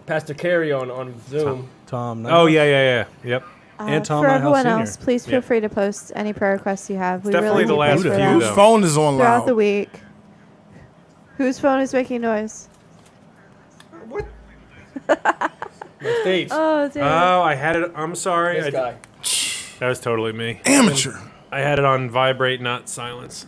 Pastor Carey on Zoom. Tom. Oh, yeah. Yep. And Tom for Nighthall everyone Sr. else, please feel free to post any prayer requests you have. We definitely really the need last prayer for few, that. though. Whose phone is on Throughout loud? the week. Whose phone is making noise? What? Face. Oh, dude. Oh, I had it. I'm sorry. This guy. That was totally me. Amateur. I had it on vibrate, not silence.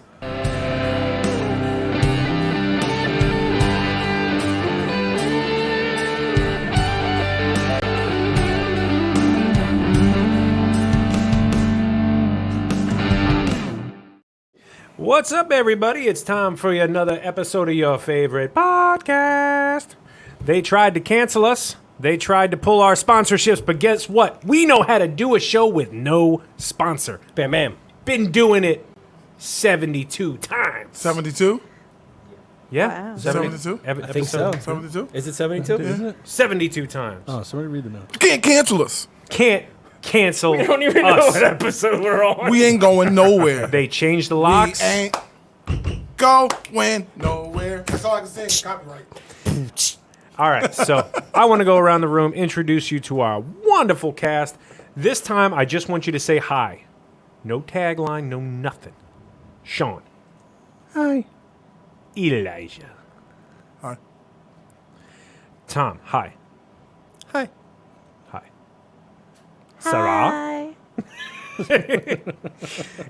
What's up, everybody? It's time for another episode of your favorite podcast. They tried to cancel us. They tried to pull our sponsorships, but guess what? We know how to do a show with no sponsor. Bam, bam. Been doing it 72 times. 72? Yeah? Wow. 72? I think so. 72? Is it 72? Isn't it? 72 times. Oh, somebody read the note. You can't cancel us. Can't cancel I don't even know us. what episode we're on. We ain't going nowhere. They changed the We locks. ain't going nowhere. That's all I can say. Copyright. All right, so I want to go around the room, introduce you to our wonderful cast. This time, I just want you to say hi. No tagline, no nothing. Shawn. Hi. Elijah. Hi. Tom. Hi. Hi. Hi. Sarah. Hi.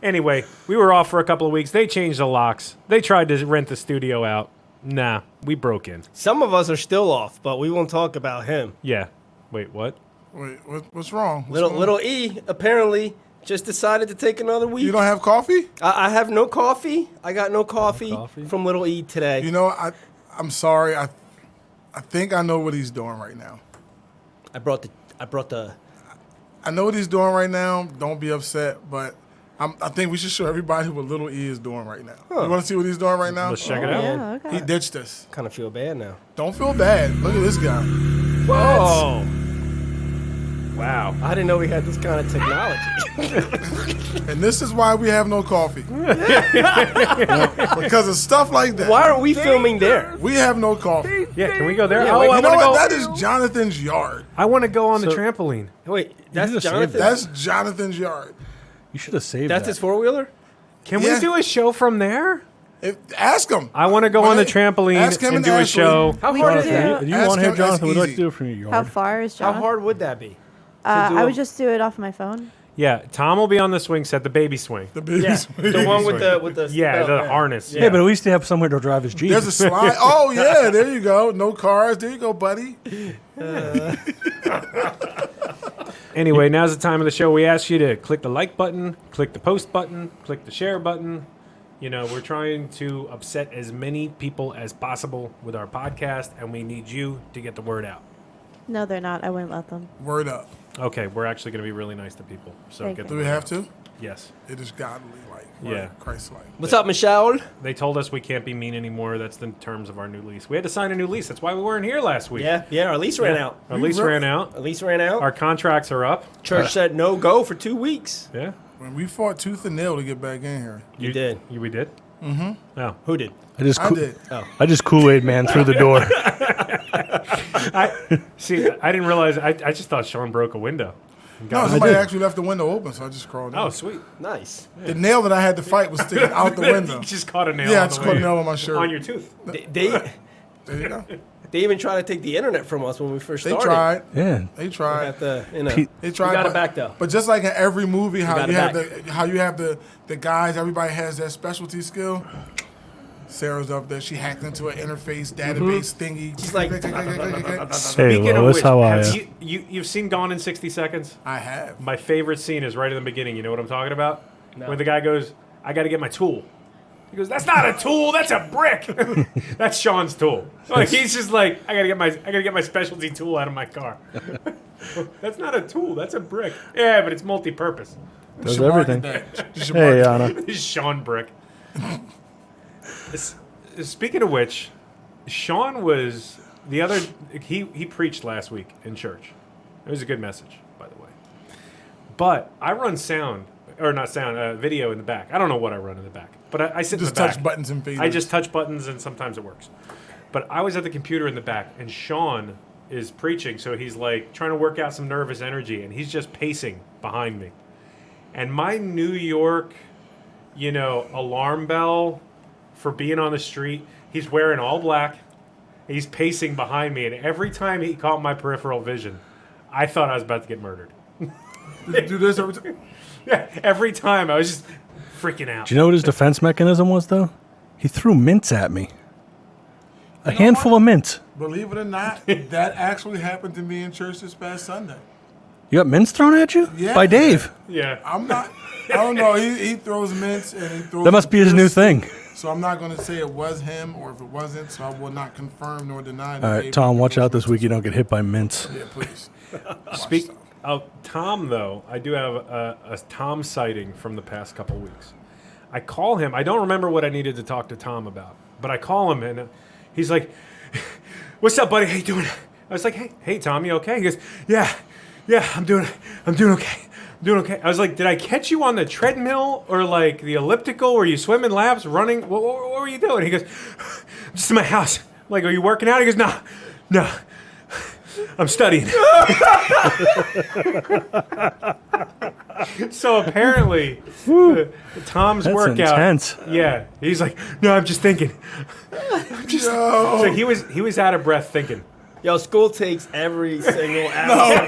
Anyway, we were off for a couple of weeks. They changed the locks. They tried to rent the studio out. Nah, we broke in. Some of us are still off, but we won't talk about him. Yeah. Wait, what? Wait, what's wrong? What's wrong? Little E apparently just decided to take another week. You don't have coffee? I have no coffee. I got no coffee, from Little E today. You know, I'm sorry. I think I know what he's doing right now. I brought the. I know what he's doing right now. Don't be upset, but I think we should show everybody what Little E is doing right now. You want to see what he's doing right now? Let's check it out. Yeah, okay. He ditched us. Kind of feel bad now. Don't feel bad. Look at this guy. Oh. Wow. I didn't know we had this kind of technology. And this is why we have no coffee. Because of stuff like that. Why are we filming there? We have no coffee. Yeah, can we go there? Yeah, Oh, wait, I You know want to what? go. That is Jonathan's yard. I want to go on the So- trampoline. Wait, that's just saved Jonathan. That's Jonathan's yard. You should have saved That's that. his 4-wheeler. Can Yeah. we do a show from there? Ask him. I want to go on the trampoline Ask him and do a Ashley. show. How We hard could is do- that? Do you Ask want him, here, Jonathan? that's We'd like to easy. do it from your yard. How far is How Jonathan? hard would that be? I would just do it off my phone. Yeah, Tom will be on the swing set, the baby swing. The baby Yeah, swing. the one with the Yeah, belt, the harness. Yeah, but at least they have somewhere to drive his Jeep. There's a slide. Oh, yeah, there you go. No cars. There you go, buddy. Anyway, now's the time of the show. We ask you to click the like button, click the post button, click the share button. You know, we're trying to upset as many people as possible with our podcast, and we need you to get the word out. No, they're not. I wouldn't let them. Word up. Okay, we're actually going to be really nice to people. So Thank get you. the Do we word have out. to? Yes. It is godly-like. Yeah. Christ-like. What's up, Michelle? They told us we can't be mean anymore. That's the terms of our new lease. We had to sign a new lease. That's why we weren't here last week. Yeah, our lease ran out. Our lease ran out. Our lease ran out. Our contracts are up. Church said no go for 2 weeks. Yeah. When we fought tooth and nail to get back in here. You did. We did? Mm-hmm. Oh. Who did? I just I did. I just Kool-Aid man through the door. See, I didn't realize. I just thought Shawn broke a window. No, somebody actually left the window open, so I just crawled in. Oh, sweet. Nice. The nail that I had to fight was sticking out the window. You just caught a nail. Yeah, I on just the caught a way. nail on my shirt. On your tooth. They There you go. even tried to take the internet from us when we first They started. tried. Yeah. They tried. At the, you know, Pete- They tried. we got but, it back though. But just like in every movie, how got you it have back. the guys, everybody has their specialty skill. Sarah's up there. She hacked into an interface database thingy. She's like, Hey, Speaking of Lois, which, how are have you? you've seen Gone in 60 Seconds? I have. My favorite scene is right in the beginning. You know what I'm talking about? No. When the guy goes, I got to get my tool. He goes, that's not a tool, that's a brick. That's Shawn's tool. Like he's just like, I gotta get my specialty tool out of my car. That's not a tool, that's a brick. Yeah, but it's multi-purpose. Does should market everything. that. You should Hey, market Anna. This is Shawn Brick. Speaking of which, Shawn was the other. He preached last week in church. It was a good message, by the way. But I run sound, or not sound, video in the back. I don't know what I run in the back, but I sit Just in the back. touch buttons and faders. I just touch buttons, and sometimes it works. But I was at the computer in the back, and Shawn is preaching, so he's like trying to work out some nervous energy, and he's just pacing behind me. And my New York, alarm bell for being on the street, he's wearing all black. He's pacing behind me, and every time he caught my peripheral vision, I thought I was about to get murdered. Did you do this every time? Yeah, every time I was just freaking out. Do you know what his defense mechanism was, though? He threw mints at me. A handful of mints. Believe it or not, that actually happened to me in church this past Sunday. You got mints thrown at you? Yeah. By Dave. Yeah. I don't know. He throws mints and he throws. That must be his new thing. So I'm not going to say it was him or if it wasn't. So I will not confirm nor deny. All right, Tom, watch out this week you don't get hit by mints. Yeah, please. Speak of Tom, though, I do have a Tom sighting from the past couple weeks. I call him. I don't remember what I needed to talk to Tom about, but I call him and he's like, "What's up, buddy? How you doing?" I was like, "Hey, Tom, you okay?" He goes, "Yeah, I'm doing okay. I'm doing okay." I was like, "Did I catch you on the treadmill or like the elliptical? Were you swimming laps, running? What were you doing?" He goes, "I'm just in my house." I'm like, "Are you working out?" He goes, No. I'm studying. So apparently, Tom's That's workout. intense. Yeah, he's like, "No, I'm just thinking." So he was out of breath thinking. Yo, school takes every single No, hour.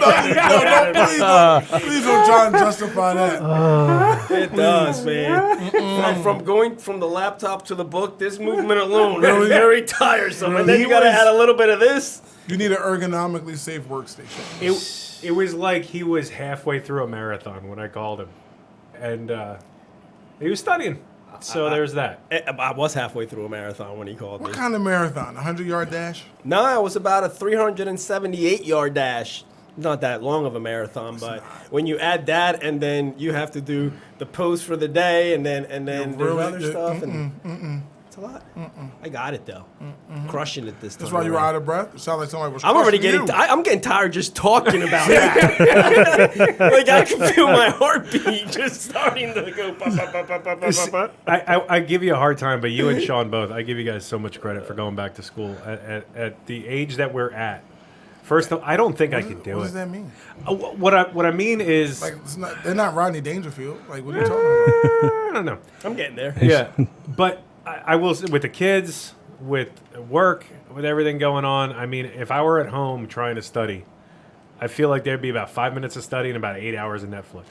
please don't try and justify that. It does, man. From going from the laptop to the book, this movement alone is very tiresome. And then you gotta add a little bit of this. You need an ergonomically safe workstation. It was like he was halfway through a marathon when I called him, and he was studying. So there's that. I was halfway through a marathon when he called me. What kind of marathon? 100-yard dash? No, it was about a 378-yard dash. Not that long of a marathon, but when you add that and then you have to do the pose for the day and then there's really- other stuff and it's a lot. I got it though. Crushing it this time. That's why you were around. out of breath? It sounded like somebody was I'm already crushing getting. you. I'm getting tired just talking about it. Like I can feel my heartbeat just starting to go. Pop, pop, pop, pop, pop, pop, pop. I give you a hard time, but you and Shawn both, I give you guys so much credit for going back to school at the age that we're at. First, I don't think I could do it. What does that mean? What I mean is, Like, they're not Rodney Dangerfield. Like, what are you talking about? I don't know. I'm getting there. Yeah, but I will say, with the kids, with work, with everything going on. I mean, if I were at home trying to study, I feel like there'd be about 5 minutes of study and about 8 hours of Netflix.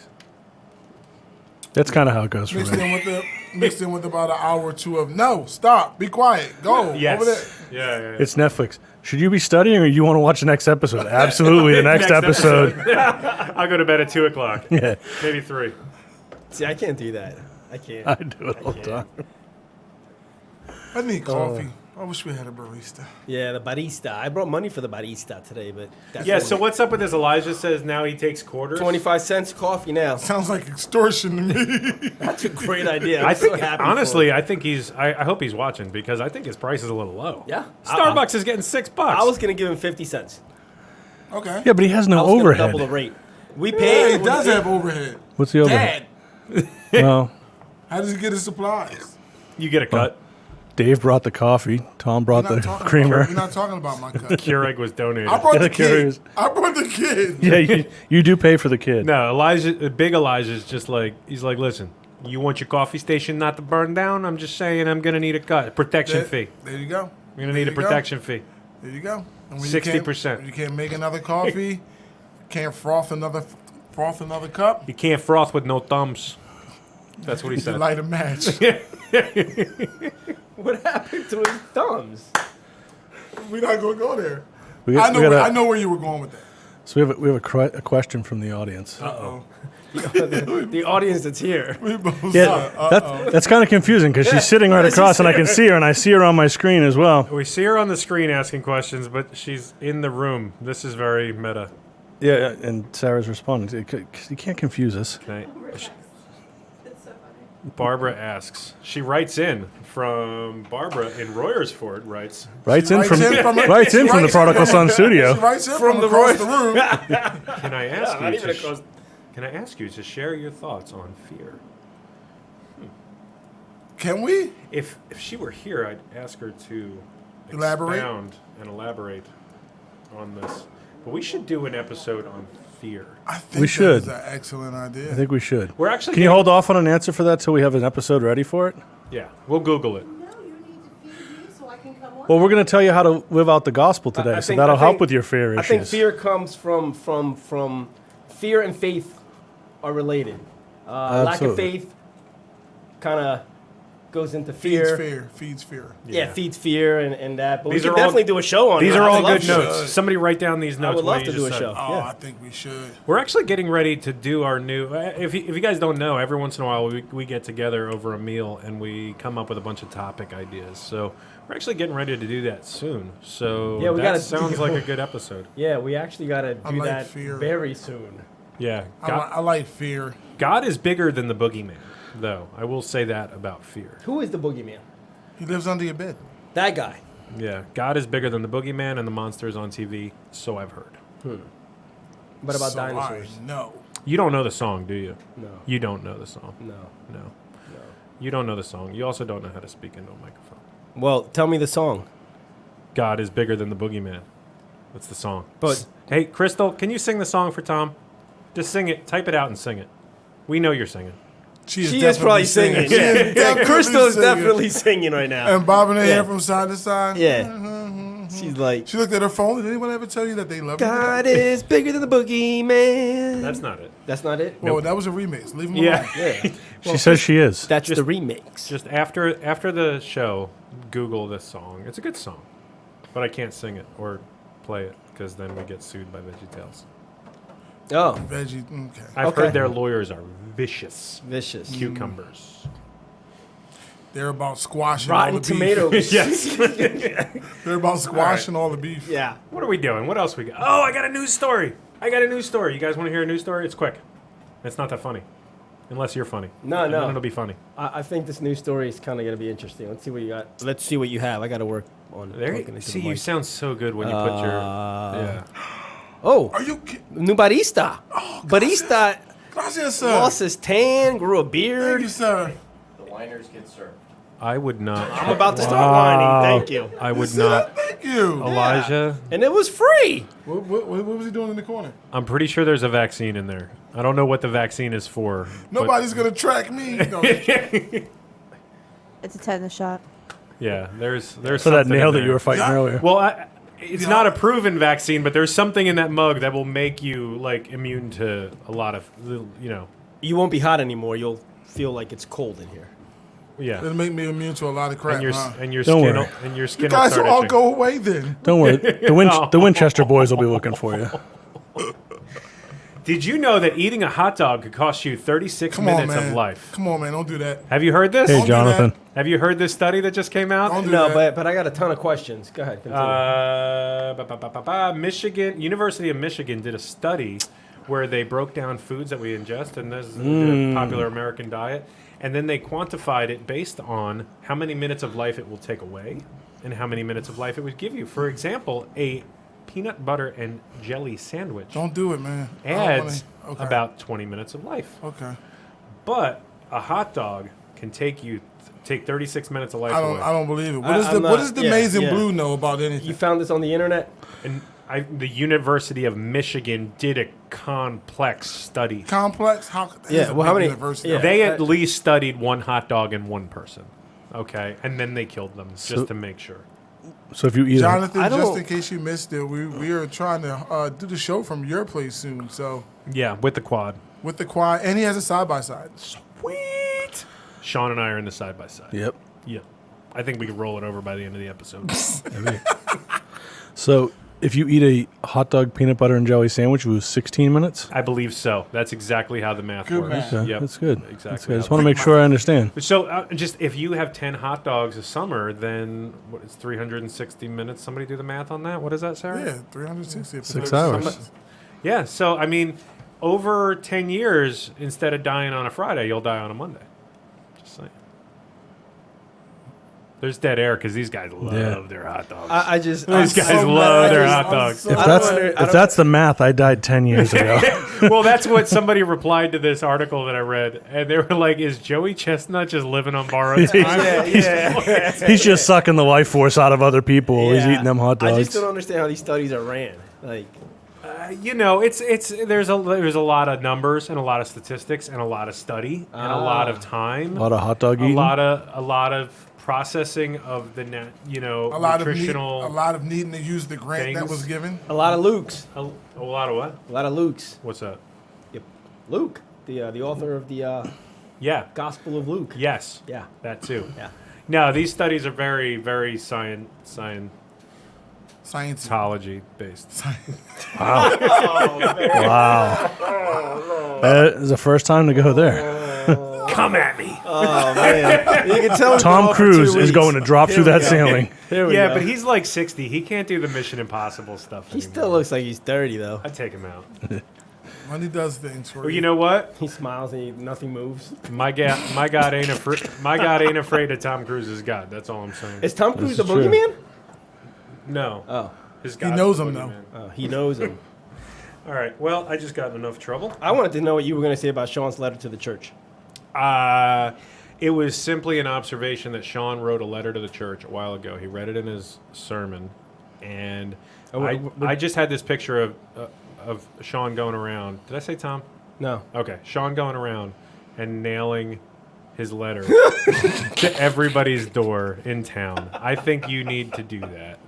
That's kind of how it goes for Mixed me. in with about an hour or two of no, stop, be quiet, go Yes. over there. Yeah. It's Netflix. Should you be studying or you want to watch the next episode? Absolutely, the next episode. I'll go to bed at 2 o'clock. Yeah, Maybe 3. See, I can't do that. I can't. I do it all the time. I need coffee. I wish we had a barista. Yeah, the barista. I brought money for the barista today, but that's Yeah, only so what's up with this? Elijah says now he takes quarters. 25 cents coffee now. Sounds like extortion to me. That's a great idea. I I'm think, so happy honestly, for it. I think I hope he's watching because I think his price is a little low. Yeah. Starbucks is getting $6. I was gonna give him 50 cents. Okay. Yeah, but he has I no was gonna overhead. double the rate. We Yeah, paid. he does have overhead. What's the overhead? Dad, Well, how does he get his supplies? You get a cut. Dave brought the coffee. Tom brought We're the not talking creamer. About, we're not talking about my cut. Keurig was donated. I brought Yeah, the curious. kid. I brought the kid. Yeah, you do pay for the kid. No, Big Elijah's just like, he's like, listen, you want your coffee station not to burn down? I'm just saying I'm going to need a cut, a protection fee. There you go. We're going to need a protection fee. There you go. And when 60%. You can't make another coffee. Can't froth another cup. You can't froth with no thumbs. That's what he You said. light a match. What happened to his thumbs? We're not gonna go there. We gotta- I know where you were going with that. So we have a question from the audience. Uh-oh. The audience that's here. We both Yeah, saw it. that's kind of confusing because she's sitting right across and I can see her and I see her on my screen as well. We see her on the screen asking questions, but she's in the room. This is very meta. Yeah, and Sarah's responding. You can't confuse us. Okay. Barbara asks. She writes in from Barbara in Royersford. Writes. Writes in from the writes- Prodigal Sons studio. She writes in from across the room. Can I ask not you? even across- Can I ask you to share your thoughts on fear? Can we? If she were here, I'd ask her to Elaborate? expound and elaborate on this. But we should do an episode on fear. I think We should. That is an excellent idea. I think we should. We're actually Can you getting- hold off on an answer for that till we have an episode ready for it? Yeah, we'll Google it. No, you need to feed me so I can come on. Well, we're going to tell you how to live out the gospel today, I so think- that'll I help think- with your fear issues. I think fear comes from fear and faith are related. Lack of Absolutely. faith kind of goes into Feeds fear. fear. Feeds fear. Yeah, feeds fear and that. But These we are could all- definitely do a show on These it. are I all would love good to. notes. Somebody write down these notes. would what love you to do just a said. show. Oh, Yeah. I think we should. We're actually getting ready to do our new. If you guys don't know, every once in a while we get together over a meal and we come up with a bunch of topic ideas. So we're actually getting ready to do that soon. So Yeah, we that gotta- sounds like a good episode. Yeah, we actually got to I do like that fear. very soon. Yeah, I like fear. God is bigger than the boogeyman, though. I will say that about fear. Who is the boogeyman? He lives under your bed. That guy. Yeah, God is bigger than the boogeyman and the monsters on TV. So I've heard. What about So dinosaurs? No. You don't know the song, do you? No. You don't know the song. No. No. You don't know the song. You also don't know how to speak into a microphone. Well, tell me the song. God is bigger than the boogeyman. That's the song. But- hey, Crystal, can you sing the song for Tom? Just sing it. Type it out and sing it. We know you're singing. She is definitely probably singing. She is Yeah, definitely Crystal is singing. definitely singing right now. And bobbing her Yeah. hair from side to side. Yeah. She's like, She looked at her phone. Did anyone ever tell you that they love God you? is bigger than the boogeyman. That's not it. That's not it? Well, that was a remix. Leave him Yeah. alone. Yeah. She says she is. That's the remix. Just after the show, Google this song. It's a good song, but I can't sing it or play it because then we get sued by VeggieTales. Oh, Veggie. Okay. I've Okay. heard their lawyers are vicious vicious. cucumbers. They're about squashing all Rotten the beef. tomatoes. Yes. They're about squashing all the beef. Yeah. What are we doing? What else we got? Oh, I got a news story. You guys want to hear a news story? It's quick. It's not that funny, unless you're funny. No, And no. then it'll be funny. I think this news story is kind of going to be interesting. Let's see what you got. Let's see what you have. I got to work on There. talking into See, the you mic. sound so good when you put your. Yeah. Oh, Are you kidding? new barista. Barista Gracias, sir. lost his tan, grew a Thank beard. you, sir. The liners get served. I would not. I'm about to start whining. Thank you. I would See not. that? Thank you. Elijah, And it was free. What was he doing in the corner? I'm pretty sure there's a vaccine in there. I don't know what the vaccine is for. but- Nobody's going to track me. No, It's a tetanus shot. Yeah, there's For that something nail in that there. you were fighting Yeah. earlier. Well, it's not a proven vaccine, but there's something in that mug that will make you like immune to a lot of, You won't be hot anymore. You'll feel like it's cold in here. yeah. It'll make me immune to a lot of crap. And your huh? and your Don't skin worry. will, and your skin You guys will will start all itching. go away then. Don't worry. The Winchester boys will be looking for you. Did you know that eating a hot dog could cost you 36 Come on, minutes man. of life? Come on, man. Don't do that. Have you heard this? Hey, Don't do Jonathan. that. Have you heard this study that just came out? Don't do No, that. but I got a ton of questions. Go ahead. Continue. Michigan, University of Michigan did a study where they broke down foods that we ingest, and this is the popular American diet, and then they quantified it based on how many minutes of life it will take away and how many minutes of life it would give you. For example, a peanut butter and jelly sandwich Don't do it, man. I don't wanna- adds okay. about 20 minutes of life. Okay. But a hot dog can take 36 minutes of life I away. don't believe it. What I- does I'm what not- does the yeah, Amazing yeah. Blue know about anything? You found this on the internet? And the University of Michigan did a complex study. Complex? How? Yeah, well, how many- University. yeah. They at least studied one hot dog in one person. Okay, and then they killed them just to make sure. So if you eat Jonathan, I just don't- in case you missed it, we are trying to do the show from your place soon. So Yeah, with the quad. with the quad, and he has a side by side. Sweet. Sean and I are in the side by side. Yep. Yeah. I think we can roll it over by the end of the episode. So if you eat a hot dog peanut butter and jelly sandwich, it was 16 minutes. I believe so. That's exactly how the math Good works. math. Okay, Yep. that's good. Exactly. That's good. I just how want to make sure I understand. So, just if you have 10 hot dogs a summer, then what is 360 minutes? Somebody do the math on that. What is that, Sarah? Yeah, 360. 6 hours. Yeah. So, I mean, over 10 years, instead of dying on a Friday, you'll die on a Monday. Just saying. There's dead air because these guys love Yeah. their hot dogs. I just. These I'm guys so love mad. their I hot just- dogs. so If I that's don't under- I if don't- that's the math, I died 10 years ago. Well, that's what somebody replied to this article that I read, and they were like, "Is Joey Chestnut just living on borrowed time?" Yeah. He's just sucking the life force out of other people while he's Yeah. eating them hot I dogs. just don't understand how these studies are ran. Like, There's a lot of numbers and a lot of statistics and a lot of study and a lot of time, a lot of hot dog a eating. lot of processing of the A lot nutritional. of needing to use the grant that things. was given. a lot of Lukes. A lot of what? A lot of Lukes. What's that? Yep. Luke, the author of the Yeah. Gospel of Luke. Yes. Yeah. That too. Yeah. No, these studies are very, very Scientology Science. based. Wow. That is the first time to go there. Come at me. Oh man, you can tell. Tom Cruise is going to drop through that ceiling. Here we Yeah, go. but he's like 60. He can't do the Mission Impossible stuff. He still looks like he's 30 though. I'd take him out. Money does things for Well, you. you know what? He smiles and nothing moves. My God ain't afraid. My God ain't afraid of Tom Cruise's God. That's all I'm saying. Is Tom Cruise the is true. boogeyman? No. Oh, His He God's knows the him, though. boogeyman. he knows him. All right. Well, I just got in enough trouble. I wanted to know what you were going to say about Shawn's letter to the church. It was simply an observation that Shawn wrote a letter to the church a while ago. He read it in his sermon, and I just had this picture of Shawn going around. Did I say Tom? No. Okay, Shawn going around and nailing his letter to everybody's door in town. I think you need to do that.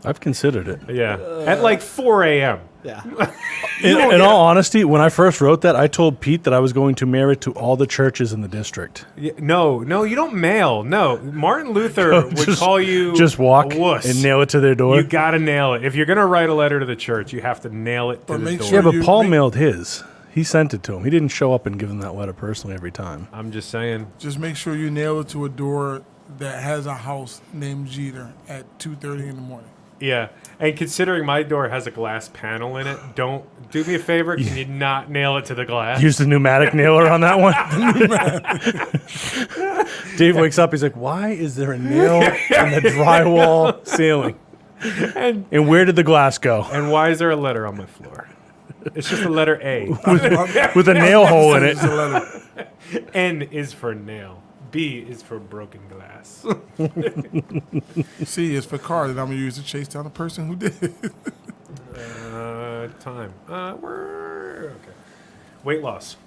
I've considered it. Yeah, at like 4 a.m. Yeah. In all honesty, when I first wrote that, I told Pete that I was going to mail it to all the churches in the district. Yeah, no, you don't mail. No, Martin Luther would Just- call you Just walk a wuss. and nail it to their door. You gotta nail it. If you're gonna write a letter to the church, you have to nail it to But the make door. sure Yeah, but you Paul make- mailed his. He sent it to him. He didn't show up and give him that letter personally every time. I'm just saying. Just make sure you nail it to a door that has a house named Jeter at 2:30 in the morning. Yeah, and considering my door has a glass panel in it, don't do me a favor. Can you not nail it to the glass? Use the pneumatic nailer on that one. Dave wakes up. He's like, "Why is there a nail in the drywall ceiling? And where did the glass go? And why is there a letter on my floor? It's just the letter A. With a nail hole in it." Just a letter. N is for nail. B is for broken glass. C is for car that I'm gonna use to chase down the person who did it. Time. We're okay. Weight loss.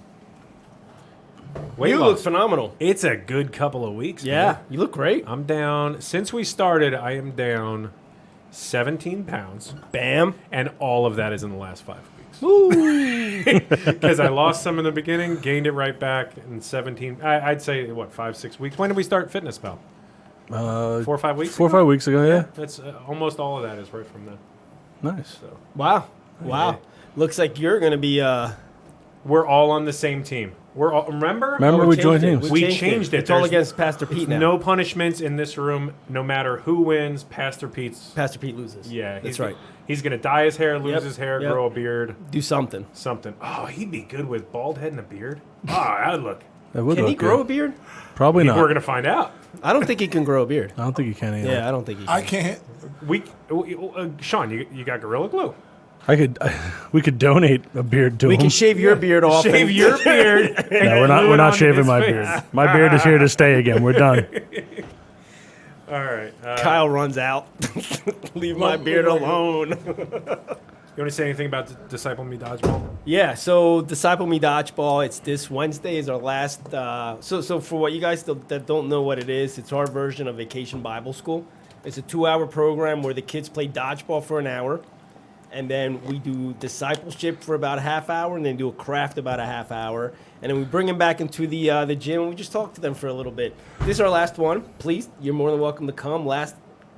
Weight You loss. look phenomenal. It's a good couple of weeks. Yeah, man. you look great. I'm down. Since we started, I am down 17 pounds, Bam. and all of that is in the last 5 weeks. Woo. Because I lost some in the beginning, gained it right back in 17. I'd say, 5-6 weeks. When did we start Fitness Pal? 4 or 5 weeks 4 or ago? 5 weeks ago, yeah. That's almost all of that is right from then. Nice. So Wow. Wow. Looks like you're going to be. we're all on the same team. We're all, remember? Remember, we joined teams. We changed it. It's all There's against Pastor Pete now. No punishments in this room, no matter who wins. Pastor Pete's. Pastor Pete loses. Yeah, That's right. He's gonna dye his hair, lose Yep, his hair, yep. grow a beard, Do something. something. Oh, he'd be good with bald head and a beard. Oh, that'd look. That would Can he look grow a good. beard? Probably not. We're gonna find out. I don't think he can grow a beard. I don't think he can either. Yeah, I don't think he can. I can't. Sean, you got Gorilla Glue. We could donate a beard to We him. can shave your beard off. Shave and- your beard. No, we're not shaving my beard. My beard is here to stay again. We're done. All right. Kyle runs out. Leave my beard alone. You want to say anything about Disciple Me Dodgeball? Yeah, so Disciple Me Dodgeball, it's this Wednesday is our last, so for what you guys that don't know what it is, it's our version of Vacation Bible School. It's a 2-hour program where the kids play dodgeball for an hour, and then we do discipleship for about a half hour, and then do a craft about a half hour, and then we bring them back into the gym, and we just talk to them for a little bit. This is our last one. Please, you're more than welcome to come. Last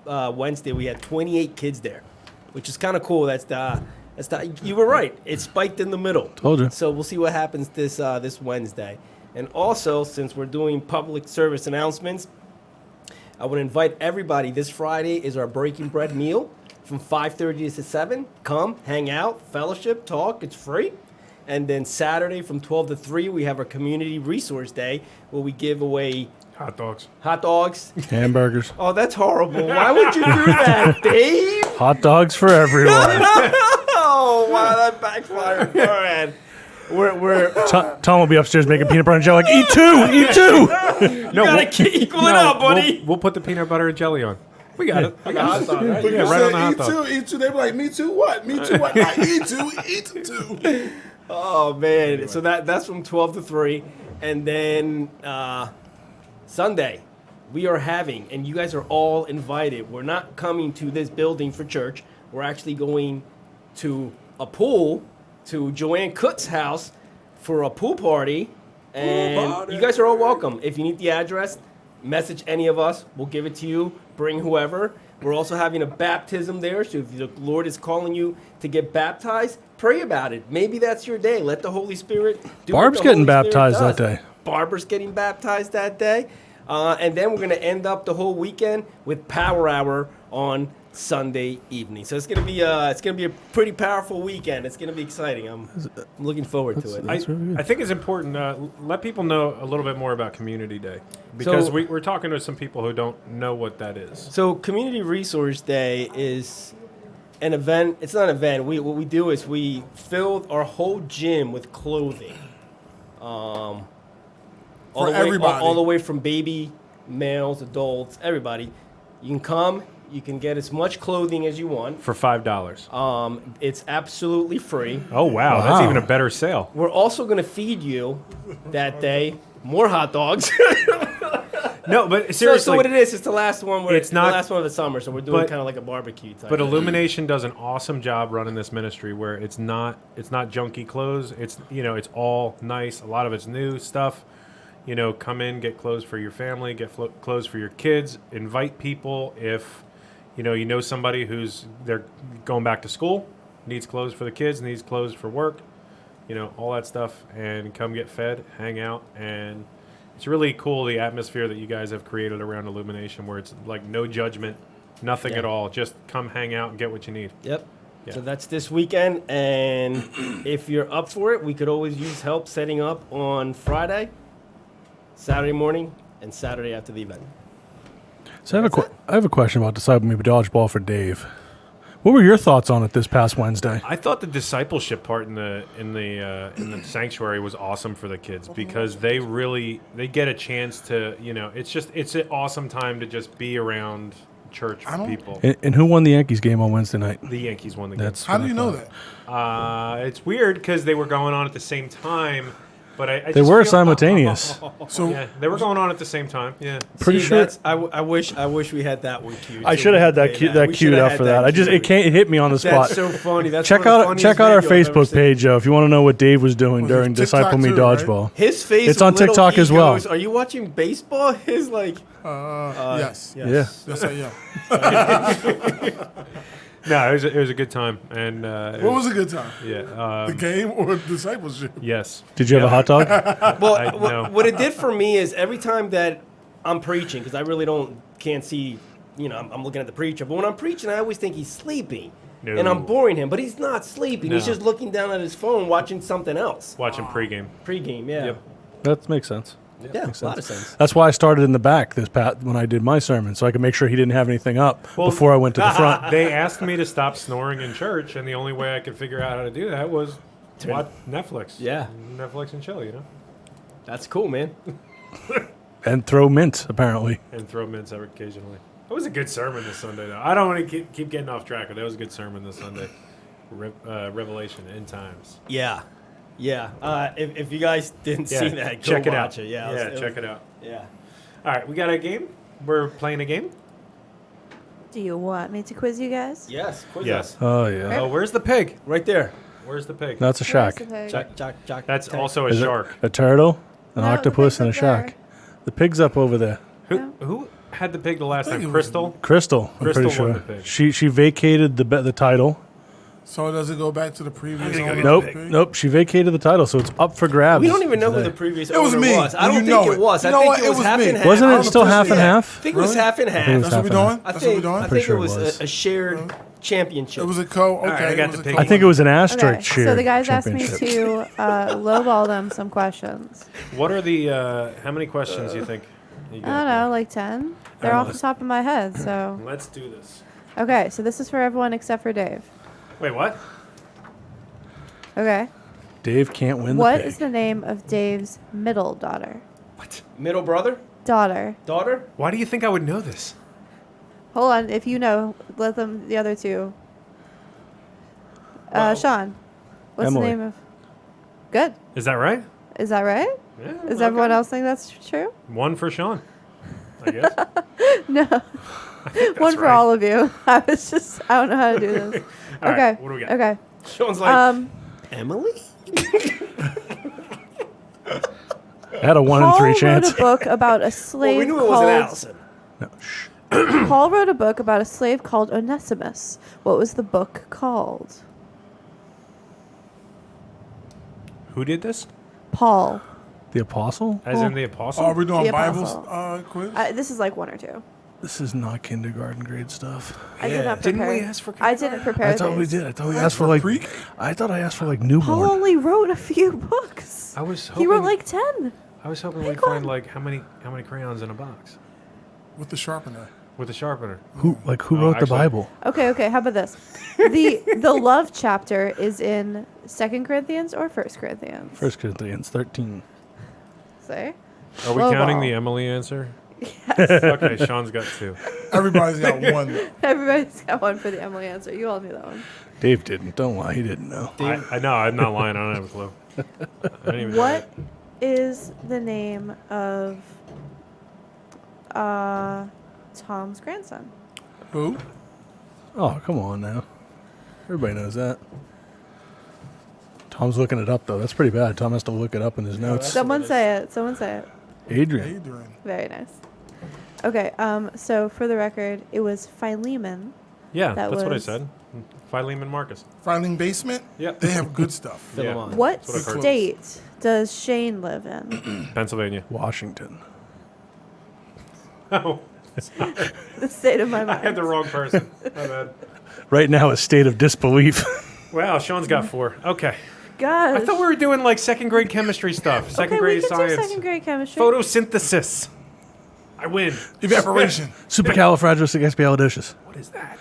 Wednesday, we had 28 kids there, which is kind of cool. You were right. It spiked in the middle. Told you. So we'll see what happens this Wednesday. And also, since we're doing public service announcements, I would invite everybody. This Friday is our Breaking Bread meal from 5:30 to 7. Come, hang out, fellowship, talk. It's free. And then Saturday from 12 to 3, we have our Community Resource Day where we give away Hot dogs. hot dogs. Hamburgers. Oh, that's horrible. Why would you do that, Dave? Hot dogs for everyone. Oh, wow, that backfired. All right. we're Tom will be upstairs making peanut butter and jelly. Like, eat two, eat two. No, gotta equal it out, buddy. We'll put the peanut butter and jelly on. We got it. I got it. But Yeah, you right on the hot said dog. eat two. They be like, me too. What? Me too. What? Not eat two. Eat two. oh man. So that's from 12 to 3, and then Sunday we are having, and you guys are all invited. We're not coming to this building for church. We're actually going to a pool, to Joanne Cook's house for a pool party. And you guys are all welcome. If you need the address, message any of us. We'll give it to you. Bring whoever. We're also having a baptism there. So if the Lord is calling you to get baptized, pray about it. Maybe that's your day. Let the Holy Spirit do what Barb's the getting Holy Spirit baptized does. that day. Barber's getting baptized that day. And then we're going to end up the whole weekend with Power Hour on Sunday evening. So it's gonna be a pretty powerful weekend. It's gonna be exciting. I'm looking forward to it. I think it's important. Let people know a little bit more about Community Day, because So- we're talking to some people who don't know what that is. So Community Resource Day is an event. It's not an event. What we do is we filled our whole gym with clothing. All the way, everybody. all the way from baby, males, adults, everybody. You can come. You can get as much clothing as you want. For $5. It's absolutely free. Oh wow, that's Wow. even a better sale. We're also going to feed you that day more hot dogs. No, but so seriously, what it is, it's the last one. It's not- the last one of the summer, so we're doing but- kind of like a barbecue type. but Illumination does an awesome job running this ministry, where it's not junky clothes. It's it's all nice. A lot of it's new stuff. Come in, get clothes for your family, get clothes for your kids. Invite people if you know somebody they're going back to school, needs clothes for the kids, needs clothes for work, all that stuff, and come get fed, hang out, and it's really cool, the atmosphere that you guys have created around Illumination, where it's like no judgment, nothing at all, just come hang out and get what you need. Yep. Yeah. So that's this weekend, and if you're up for it, we could always use help setting up on Friday, Saturday morning, and Saturday after the event. So I have a question about Disciple Me Dodgeball for Dave. What were your thoughts on it this past Wednesday? I thought the discipleship part in the sanctuary was awesome for the kids, because they get a chance to it's an awesome time to just be around church people. And who won the Yankees game on Wednesday night? The Yankees won the game. That's How what do I you know thought. that? It's weird because they were going on at the same time, but I They just were feel- simultaneous. So Yeah, they were going on at the same time. Yeah. Pretty See, sure. that's- I wish we had that one queued. I so should have we had could that play that We queued shoulda up had for that. queued. It hit me on the spot. That's so funny. That's Check one of the out our funniest videos I've ever Facebook seen. page if you want to know what Dave was doing Was it during TikTok Disciple Me too, right? Dodgeball. His face. It's with on little TikTok as well. egos. Are you watching baseball? His like. yes. Yes. Yes, I am. No, it was a good time, and What was a good time? yeah. The game or discipleship? Yes. Did you have a hot dog? Well, no. what it did for me is every time that I'm preaching, because I really can't see, I'm looking at the preacher, but when I'm preaching, I always think he's sleeping. No. And I'm boring him, but he's not sleeping. He's No. just looking down at his phone, watching something else. Watching pregame. Pre-game, yeah. Yep. That makes sense. Yeah, a lot of sense. That's why I started in the back when I did my sermon, so I could make sure he didn't have anything up before I went to the front. They asked me to stop snoring in church, and the only way I could figure out how to do that was watch Netflix. Yeah. Netflix and chill, That's cool, man. And throw mints, apparently. and throw mints every occasionally. It was a good sermon this Sunday, though. I don't want to keep getting off track, but that was a good sermon this Sunday. Revelation, end times. Yeah. Yeah. If you guys didn't see that, check go it watch out. it. Yeah. Check it out. Yeah. All right, we got a game. We're playing a game. Do you want me to quiz you guys? Yes. Quiz Yes. us. Oh, yeah. Oh, where's the pig? Right there. Where's the pig? That's a Where's shack. the pig? Jack. That's Tag. also a Is it shark. a turtle, an No, the octopus, pig's and a up shark. there. The pig's up over there. Who had the pig the last I think time? it was- Crystal? Crystal, I'm Crystal pretty won sure. the pig. She vacated the title. So does it go back to the previous gonna owner? go of get the pig? Nope. She vacated the title, so it's up for grabs. We don't even know who today. the previous It was owner me. was. I and don't you know think it was. You I know think what? it was half me. and half. Wasn't I it don't still half and appreciate it. I half? think it was Really? half and I think it half. was That's what we're half and doing? I That's what we're think, doing? I Pretty think sure it it was was. a shared championship. It was a co. Okay. right, I got it was the a pig. co- I think it was an asterisk Okay, share. so the guys asked me championship. to lowball them some questions. What are the, how many questions you think? You I don't know, like 10. They're off the top of my head, so. Let's do this. Okay, so this is for everyone except for Dave. Wait, what? Okay. Dave can't win the What pig. is the name of Dave's middle daughter? What? Middle brother? Daughter. Daughter? Why do you think I would know this? Hold on. If you know, let them. The other two. Shawn. What's Emily. the name of? Good. Is that right? Is that right? Yeah. Is okay. everyone else think that's true? One for Shawn, I guess. No. One for right. all of you. I don't know how to do this. All Okay. right, what do we got? Okay. Sean's like, Emily? I had a 1 in Paul 3 chance. wrote a book about a Well, slave we knew it wasn't called. Allison. No, shh. Paul wrote a book about a slave called Onesimus. What was the book called? Who did this? Paul. The apostle? As in the apostle? Oh, are we doing The Bibles Apostle. quiz? This is like 1 or 2. This is not kindergarten grade stuff. I did not Didn't prepare. we ask for I didn't prepare. I thought we these. did. I thought we That's asked for for like. pre-K? I thought I asked for like Paul newborn. only wrote a few books. I was He wrote hoping- like 10. I was hoping Pick we'd find one. like how many crayons in a box With the sharpener. with a sharpener. Who Oh, wrote the actually- Bible? Okay. How about this? The love chapter is in 2 Corinthians or 1 Corinthians? 1 Corinthians 13. Say. Are we Low counting ball. the Emily answer? Yes. Okay, Sean's got 2. Everybody's got one. Everybody's got one for the Emily answer. You all knew that one. Dave didn't. Don't lie. He didn't know. I know, I'm not lying. I don't have a clue. I didn't even know What is the name of Tom's grandson? Who? Oh, come on now. Everybody knows that. Tom's looking it up, though. That's pretty bad. Tom has to look it up in his notes. Someone say it. Someone say it. Adrian. Adrian. Very nice. Okay. So for the record, it was Philemon. Yeah, That that's what I was- said. Philemon Marcus. Filing Basement? Yep. They have good stuff. Philemon. What That's what I've heard. state does Shane live in? Pennsylvania. Washington. Oh, The state of my I had mind. the wrong person. My bad. Right now, a state of disbelief. Wow, Sean's got 4. Okay. Gosh. I thought we were doing like 2nd grade chemistry stuff. Second okay, grade we can science. do 2nd grade chemistry. Photosynthesis. I win. Evaporation. Supercalifragilisticexpialidocious. What is that?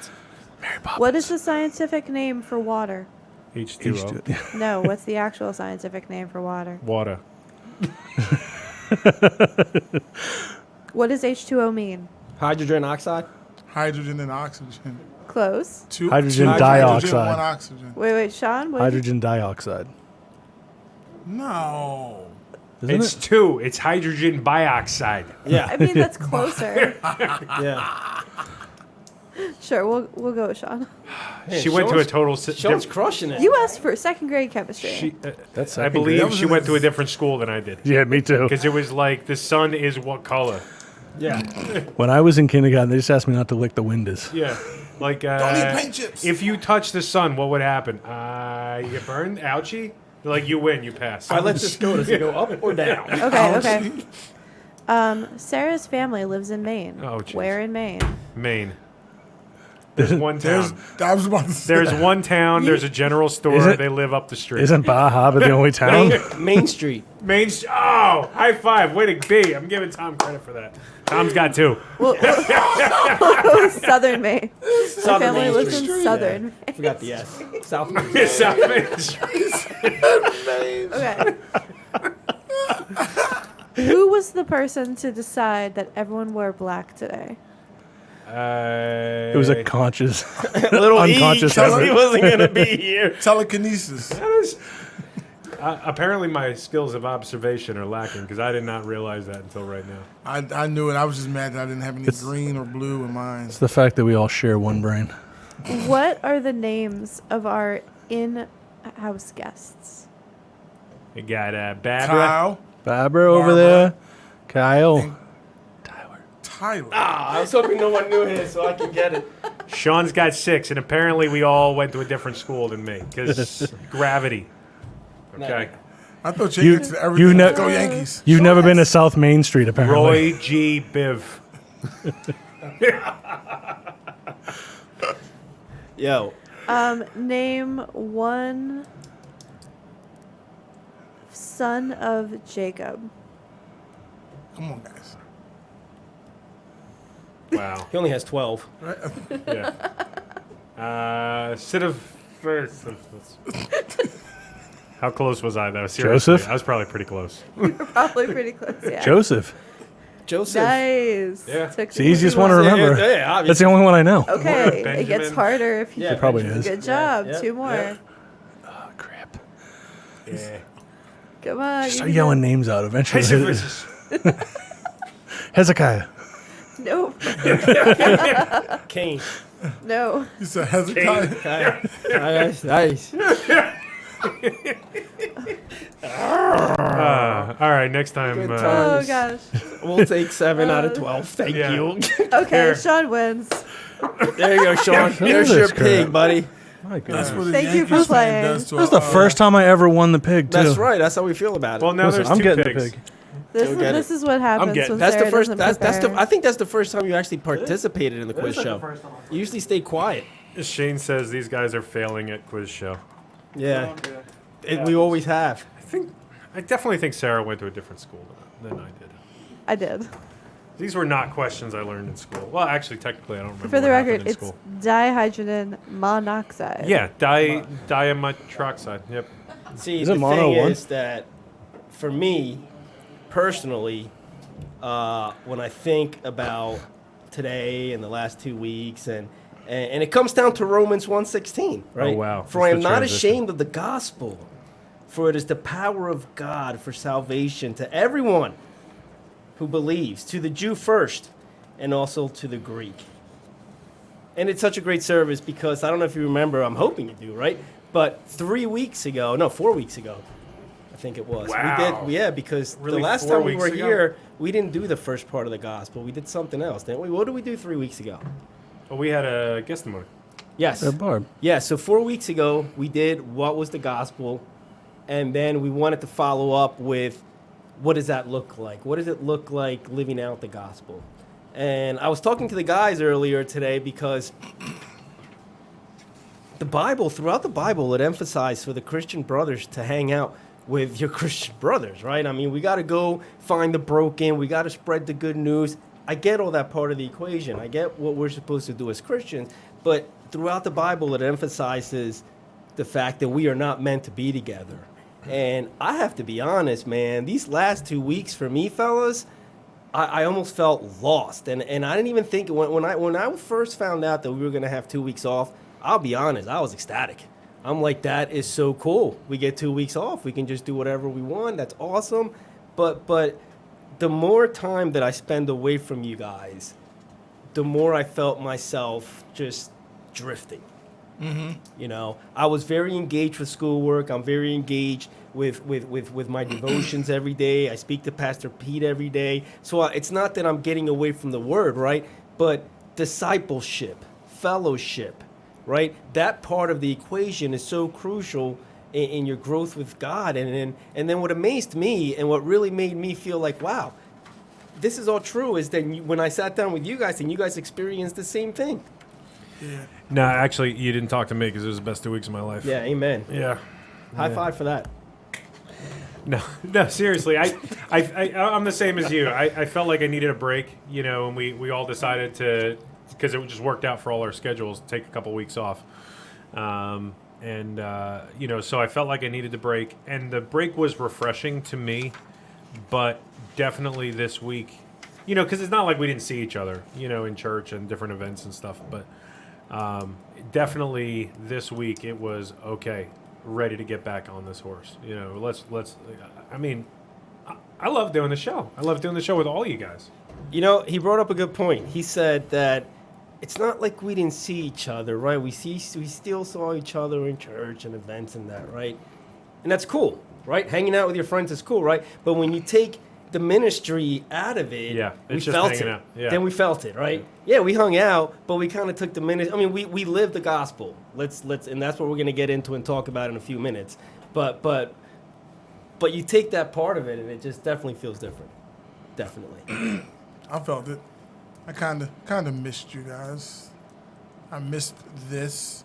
Mary Poppins. What is the scientific name for water? H2O. H2O. No, what's the actual scientific name for water? Water. What does H2O mean? Hydrogen oxide? Hydrogen and oxygen. Close. Hydrogen Hydrogen, dioxide. 1 oxygen. Wait, Shawn? What Hydrogen dioxide. No. Isn't It's it? 2. It's hydrogen bioxide. Yeah. I mean, that's closer. Yeah. Sure, we'll go with Shawn. Man, She went to a Sean's- total. Sean's crushing it. You asked for 2nd grade chemistry. She, That's I second believe grade. she went to a different school than I did. Yeah, me too. Because it was like the sun is what color? Yeah. When I was in kindergarten, they just asked me not to lick the windows. Yeah. Like, Don't eat paint chips. if you touch the sun, what would happen? You get burned? Ouchie? They're like, you win, you pass. I let this go. Does it go up or down? Okay. Sarah's family lives in Maine. Oh, jeez. Where in Maine? Maine. There's one There's, town. I was about to say There's that. one town. There's a general store. Isn't- They live up the street. Isn't Baja Harbor the only town? Main Street. Main Street. Oh, high five. Way to be. I'm giving Tom credit for that. Tom's got 2. We'll go with Southern Maine. My Southern family Main lives Street. in Southern Maine. Forgot the S. South Main. It's South Main Street. Okay. Who was the person to decide that everyone wore black today? It was a conscious. Little Unconscious E, 'cause effort. he wasn't going to be here. Telekinesis. Apparently, my skills of observation are lacking because I did not realize that until right now. I knew it. I was just mad that I didn't have any green or blue in mine. It's the fact that we all share one brain. What are the names of our in-house guests? We got Barbara. Kyle. Barbara over Barbara. there. Kyle. Tyler. Ah, I was hoping no one knew his so I could get it. Sean's got 6, and apparently we all went to a different school than me because gravity. Okay. I thought You- you answered everything. you ne- Go Yankees. You've never been to South Main Street, apparently. Roy G. Biv. Yo. Name one son of Jacob. Come on, guys. Wow. He only has 12. Yeah. Sit of first. How close was I, though? Seriously, Joseph? I was probably pretty close. Probably pretty close. Yeah. Joseph. Joseph. Nice. Yeah. Took It's the easiest one to one. remember. Yeah, obviously. That's the only one I know. Okay, it Benjamin. gets harder if you. Yeah, It probably Benjamin. is. Good job. Yeah, 2 more. yeah. Oh, crap. Yeah. Come on. Just you start can yelling do names out eventually. Hey, Hezekiah. it. Nope. Cain. No. You said Hezekiah. Nice. all right, next time. Good Oh time. gosh. We'll take 7 out of 12. Thank Yeah. you. Okay, Here. Sean wins. There you go, Shawn. There's your this crap. pig, buddy. My That's goodness. what a Thank you for Yankees fan playing. does to This is a- the first time I ever won the pig, too. That's right. That's how we feel about it. Well, now Listen, there's I'm 2 getting pigs. the pig. This is what happens when that's Sarah the first. doesn't That's the. prepare. I think that's the first time you actually participated in the quiz show. You usually stay quiet. Shane says these guys are failing at quiz show. Yeah. We always have. I definitely think Sarah went to a different school than I did. I did. These were not questions I learned in school. Well, actually, technically, I don't remember. For the what happened record, in it's school. dihydrogen monoxide. Yeah, diametroxide. Yep. See, Is the it mono thing one? is that for me, personally, when I think about today and the last 2 weeks, and it comes down to Romans 1:16, right? Oh, wow. For I That's am the not transition. ashamed of the gospel, for it is the power of God for salvation to everyone who believes, to the Jew first, and also to the Greek. And it's such a great service because I don't know if you remember, I'm hoping you do, right? But 4 weeks ago, I think it was. Wow. We did, because Really, the last 4 time we weeks were ago? here, we didn't do the first part of the gospel. We did something else, didn't we? What did we do 3 weeks ago? Well, we had a guest testimony. Yes. Barb. Yeah, so 4 weeks ago, we did what was the gospel, and then we wanted to follow up with what does that look like? What does it look like living out the gospel? And I was talking to the guys earlier today because the Bible, throughout the Bible, it emphasized for the Christian brothers to hang out with your Christian brothers, right? I mean, we got to go find the broken. We got to spread the good news. I get all that part of the equation. I get what we're supposed to do as Christians. But throughout the Bible, it emphasizes the fact that we are not meant to be together. And I have to be honest, man, these last 2 weeks for me, fellas, I almost felt lost. And I didn't even think, when I first found out that we were going to have 2 weeks off, I'll be honest, I was ecstatic. I'm like, that is so cool. We get 2 weeks off. We can just do whatever we want. That's awesome. But the more time that I spend away from you guys, the more I felt myself just drifting. You know, I was very engaged with schoolwork. I'm very engaged with my devotions every day. I speak to Pastor Pete every day. So it's not that I'm getting away from the word, right? But discipleship, fellowship, right? That part of the equation is so crucial in your growth with God. And then what amazed me and what really made me feel like, wow, this is all true, is that when I sat down with you guys and you guys experienced the same thing. Yeah. No, actually, you didn't talk to me because it was the best 2 weeks of my life. Yeah, amen. Yeah. High five for that. No, seriously, I'm the same as you. I felt like I needed a break, you know, and we all decided to, because it just worked out for all our schedules, take a couple weeks off. You know, so I felt like I needed the break, and the break was refreshing to me, but definitely this week, you know, because it's not like we didn't see each other, you know, in church and different events and stuff, but definitely this week it was okay, ready to get back on this horse. You know, let's. I mean, I love doing the show. I love doing the show with all you guys. You know, he brought up a good point. He said that it's not like we didn't see each other, right? We still saw each other in church and events and that, right? And that's cool, right? Hanging out with your friends is cool, right? But when you take the ministry out of it, Yeah, we it's just felt hanging it. out. Yeah. Then we felt it, right? Yeah, we hung out, but we kind of took the ministry. I mean, we lived the gospel. Let's, and that's what we're gonna get into and talk about in a few minutes. But you take that part of it, and it just definitely feels different. Definitely. I felt it. I kind of missed you guys. I missed this.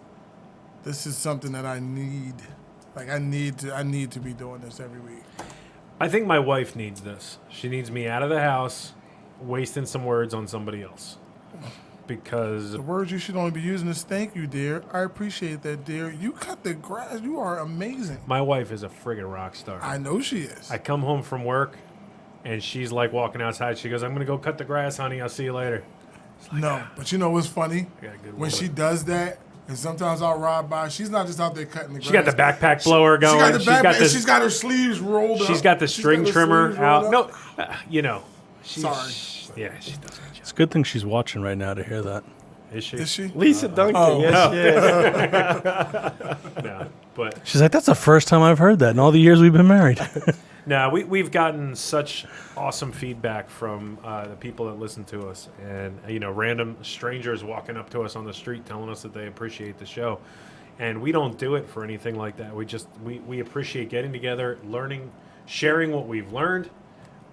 This is something that I need. Like I need to be doing this every week. I think my wife needs this. She needs me out of the house, wasting some words on somebody else. because The words you should only be using is thank you, dear. I appreciate that, dear. You cut the grass. You are amazing. my wife is a friggin' rock star. I know she is. I come home from work, and she's like walking outside. She goes, "I'm gonna go cut the grass, honey. I'll see you later." No, but you know what's funny? I got a good When woman. she does that, and sometimes I'll ride by, she's not just out there cutting the grass. She got the backpack blower going. She got the She's backpack, got and this. she's got her sleeves rolled up. She's got the string her trimmer sleeves rolled out. up. No, you know. She's, Sorry. Yeah, she does. It's a good thing she's watching right now to hear that. Is she? Is she? Lisa Duncan. Oh. Yes, she is. No, but She's like, that's the first time I've heard that in all the years we've been married. no, we've gotten such awesome feedback from the people that listen to us, and random strangers walking up to us on the street telling us that they appreciate the show, and we don't do it for anything like that. We appreciate getting together, learning, sharing what we've learned.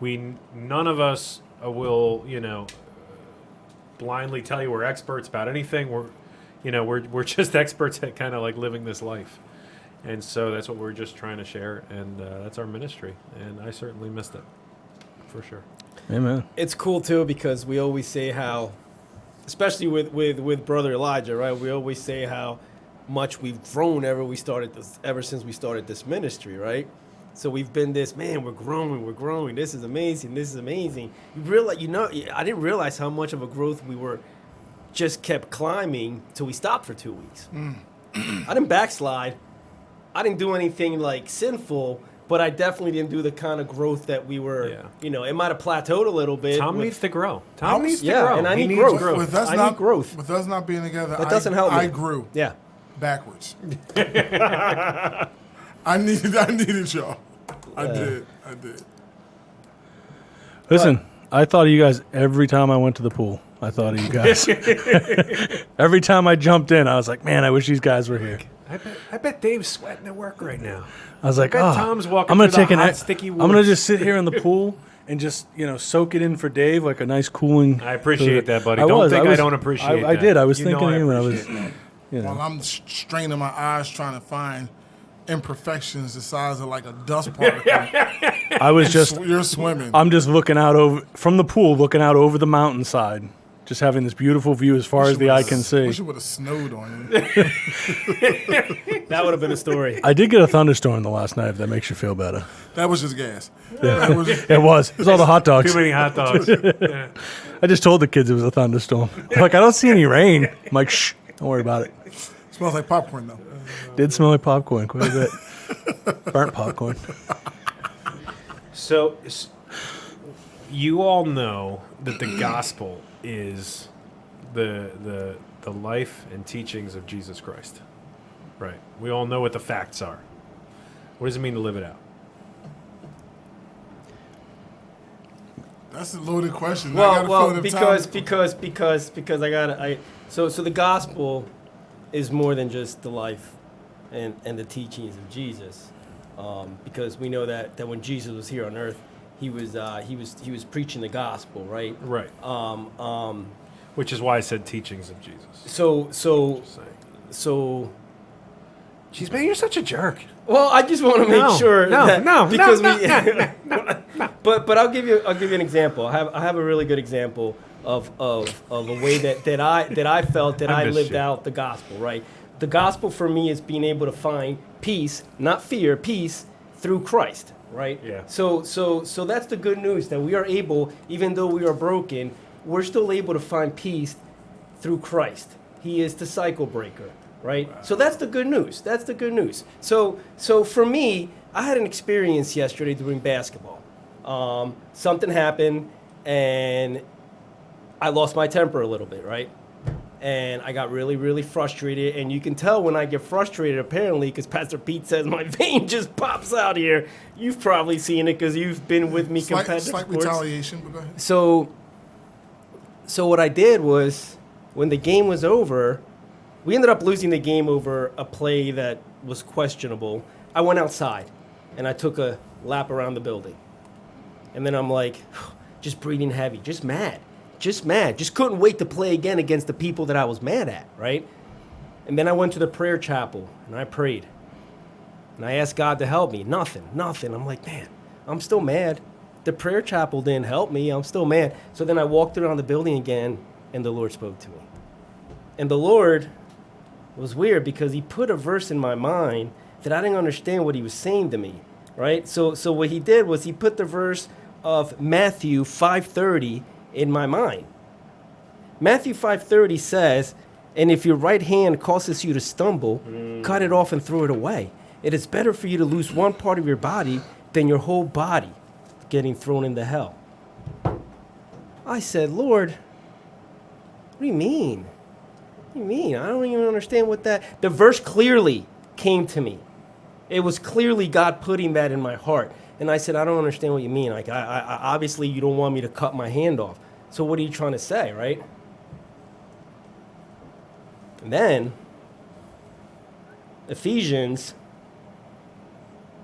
None of us will blindly tell you we're experts about anything. We're just experts at kind of like living this life. And so that's what we're just trying to share, and that's our ministry. And I certainly missed it, for sure. Amen. It's cool too because we always say how, especially with Brother Elijah, right? We always say how much we've grown ever since we started this ministry, right? So we've been we're growing. This is amazing. You realize, I didn't realize how much of a growth we were. Just kept climbing till we stopped for 2 weeks. I didn't backslide. I didn't do anything like sinful, but I definitely didn't do the kind of growth that we were. Yeah. It might have plateaued a little bit. Tom needs to grow. Tom needs to Yeah, grow. and I He need needs growth. With us I not need growth. With us not being together, That doesn't help me. I grew Yeah. backwards. I needed y'all. I did. Listen, I thought of you guys every time I went to the pool. I thought of you guys. Every time I jumped in, I was like, man, I wish these guys were here. I bet Dave's sweating at work right now. I was like, bet oh, Tom's walking I'm gonna through the take hot, sticky I'm gonna woods." just sit here in the pool and just soak it in for Dave, like a nice cooling. I appreciate that, buddy. I Don't was- think I I was- don't appreciate I that. did. I was You know thinking I of you when I was, appreciate that. While I'm straining my eyes trying to find imperfections the size of like a dust particle. I was just, You're swimming. I'm just looking out over from the pool, looking out over the mountainside, just having this beautiful view as far as the eye can see. Wish it would have snowed on you. That would have been a story. I did get a thunderstorm the last night, if that makes you feel better. That was just gas. That was, It was. It was all the hot dogs. Too many hot dogs. Yeah. I just told the kids it was a thunderstorm. They're like, I don't see any rain. I'm like, shh, don't worry about it. smells like popcorn though. Did smell like popcorn quite a bit. Burnt popcorn. So, you all know that the gospel is the life and teachings of Jesus Christ, right? We all know what the facts are. What does it mean to live it out? That's a loaded question. I Well, gotta fill them because I gotta. So the gospel is more than just the life and the teachings of Jesus, because we know that when Jesus was here on earth, he was preaching the gospel, right? Right. Which is why I said teachings of Jesus. So Just saying. so. Jeez, man, you're such a jerk. Well, I just want to make sure because But I'll give you an example. I have a really good example of a way that I felt that I missed lived you. out the gospel, right? The gospel for me is being able to find peace, not fear, peace through Christ, right? Yeah. So that's the good news, that we are able, even though we are broken, we're still able to find peace through Christ. He is the cycle breaker, right? So that's the good news. That's the good news. So for me, I had an experience yesterday during basketball. Something happened, and I lost my temper a little bit, right? And I got really, really frustrated. And you can tell when I get frustrated, apparently, because Pastor Pete says my vein just pops out here. You've probably seen it because you've been with me competitive slight sports. retaliation, but go ahead. So what I did was, when the game was over, we ended up losing the game over a play that was questionable. I went outside, and I took a lap around the building. And then I'm like, just breathing heavy, just mad. Just couldn't wait to play again against the people that I was mad at, right? And then I went to the prayer chapel, and I prayed. And I asked God to help me. Nothing. I'm like, man, I'm still mad. The prayer chapel didn't help me. I'm still mad. So then I walked around the building again, and the Lord spoke to me. And the Lord was weird because he put a verse in my mind that I didn't understand what he was saying to me, right? So what he did was he put the verse of Matthew 5:30 in my mind. Matthew 5:30 says, "And if your right hand causes you to stumble, cut it off and throw it away. It is better for you to lose one part of your body than your whole body getting thrown into hell." I said, "Lord, what do you mean? What do you mean? I don't even understand what that..." The verse clearly came to me. It was clearly God putting that in my heart. And I said, "I don't understand what you mean. Like, I obviously you don't want me to cut my hand off. So what are you trying to say, right?" And then Ephesians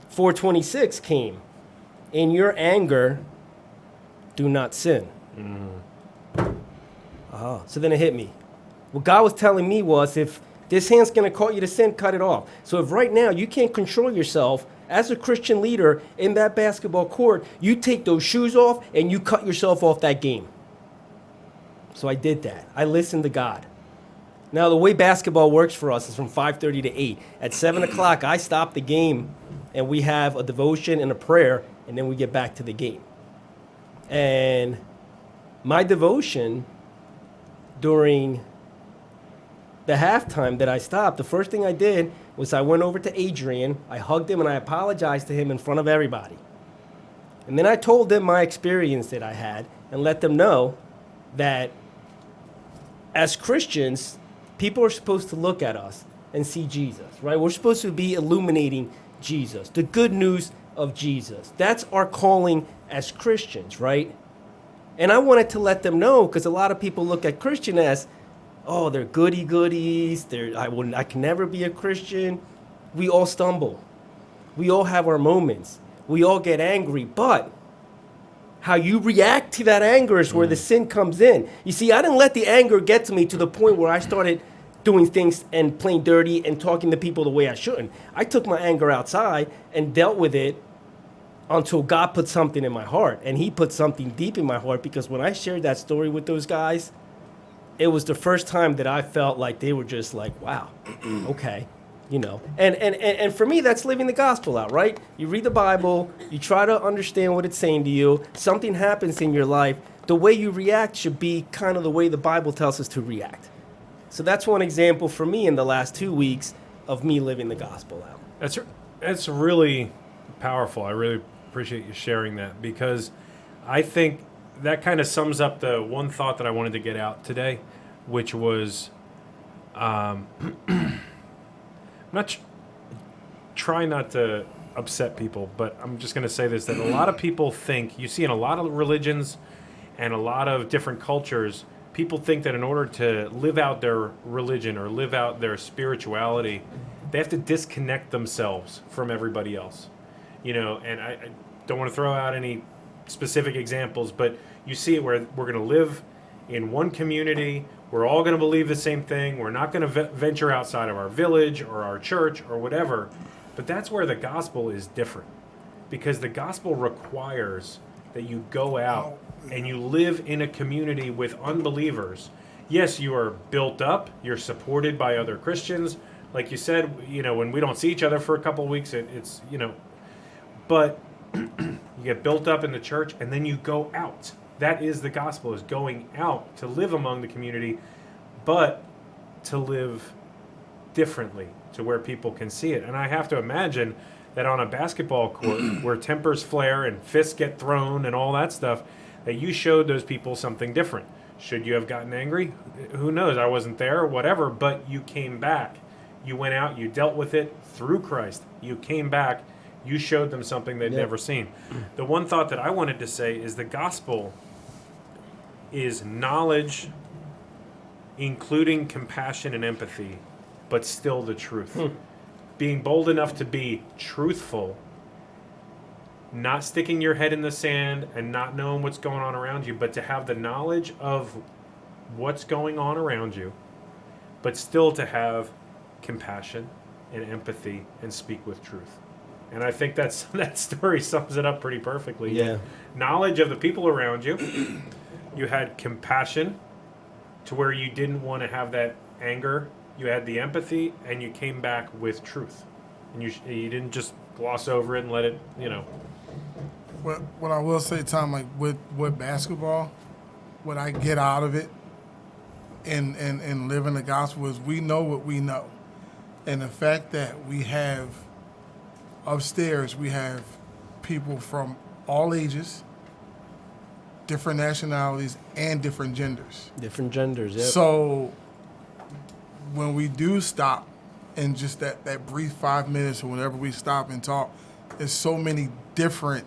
4:26 came. "In your anger, do not sin." So then it hit me. What God was telling me was, if this hand's going to cause you to sin, cut it off. So if right now you can't control yourself as a Christian leader in that basketball court, you take those shoes off and you cut yourself off that game. So I did that. I listened to God. Now, the way basketball works for us is from 5:30 to 8. At 7 o'clock, I stop the game, and we have a devotion and a prayer, and then we get back to the game. And my devotion during the halftime that I stopped, the first thing I did was I went over to Adrian, I hugged him, and I apologized to him in front of everybody. And then I told them my experience that I had and let them know that as Christians, people are supposed to look at us and see Jesus, right? We're supposed to be illuminating Jesus, the good news of Jesus. That's our calling as Christians, right? And I wanted to let them know, because a lot of people look at Christian as, oh, they're goody-goodies. I can never be a Christian. We all stumble. We all have our moments. We all get angry. But how you react to that anger is where the sin comes in. You see, I didn't let the anger get to me to the point where I started doing things and playing dirty and talking to people the way I shouldn't. I took my anger outside and dealt with it until God put something in my heart. And he put something deep in my heart, because when I shared that story with those guys, it was the first time that I felt like they were just like, wow, okay, you know. And for me, that's living the gospel out, right? You read the Bible, you try to understand what it's saying to you, something happens in your life, the way you react should be kind of the way the Bible tells us to react. So that's one example for me in the last 2 weeks of me living the gospel out. That's really powerful. I really appreciate you sharing that, because I think that kind of sums up the one thought that I wanted to get out today, which was try not to upset people, but I'm just going to say this, that a lot of people think, you see in a lot of religions and a lot of different cultures, people think that in order to live out their religion or live out their spirituality, they have to disconnect themselves from everybody else. You know, and I don't want to throw out any specific examples, but you see it where we're going to live in one community, we're all going to believe the same thing, we're not going to venture outside of our village or our church or whatever. But that's where the gospel is different, because the gospel requires that you go out and you live in a community with unbelievers. Yes, you are built up, you're supported by other Christians. Like you said, you know, when we don't see each other for a couple of weeks, it's, you know, but you get built up in the church and then you go out. That is the gospel, is going out to live among the community, but to live differently to where people can see it. And I have to imagine that on a basketball court where tempers flare and fists get thrown and all that stuff, that you showed those people something different. Should you have gotten angry? Who knows? I wasn't there or whatever, but you came back. You went out, you dealt with it through Christ. You came back, you showed them something they'd never seen. The one thought that I wanted to say is the gospel is knowledge, including compassion and empathy, but still the truth. Being bold enough to be truthful, not sticking your head in the sand and not knowing what's going on around you, but to have the knowledge of what's going on around you, but still to have compassion and empathy and speak with truth. And I think that story sums it up pretty perfectly. Yeah. Knowledge of the people around you. You had compassion to where you didn't want to have that anger. You had the empathy, and you came back with truth. And you didn't just gloss over it and let it, What I will say, Tom, like with basketball, what I get out of it and living the gospel is we know what we know. And the fact that we have upstairs, we have people from all ages, different nationalities, and different genders. Different genders, yeah. So when we do stop in just that brief 5 minutes or whenever we stop and talk, there's so many different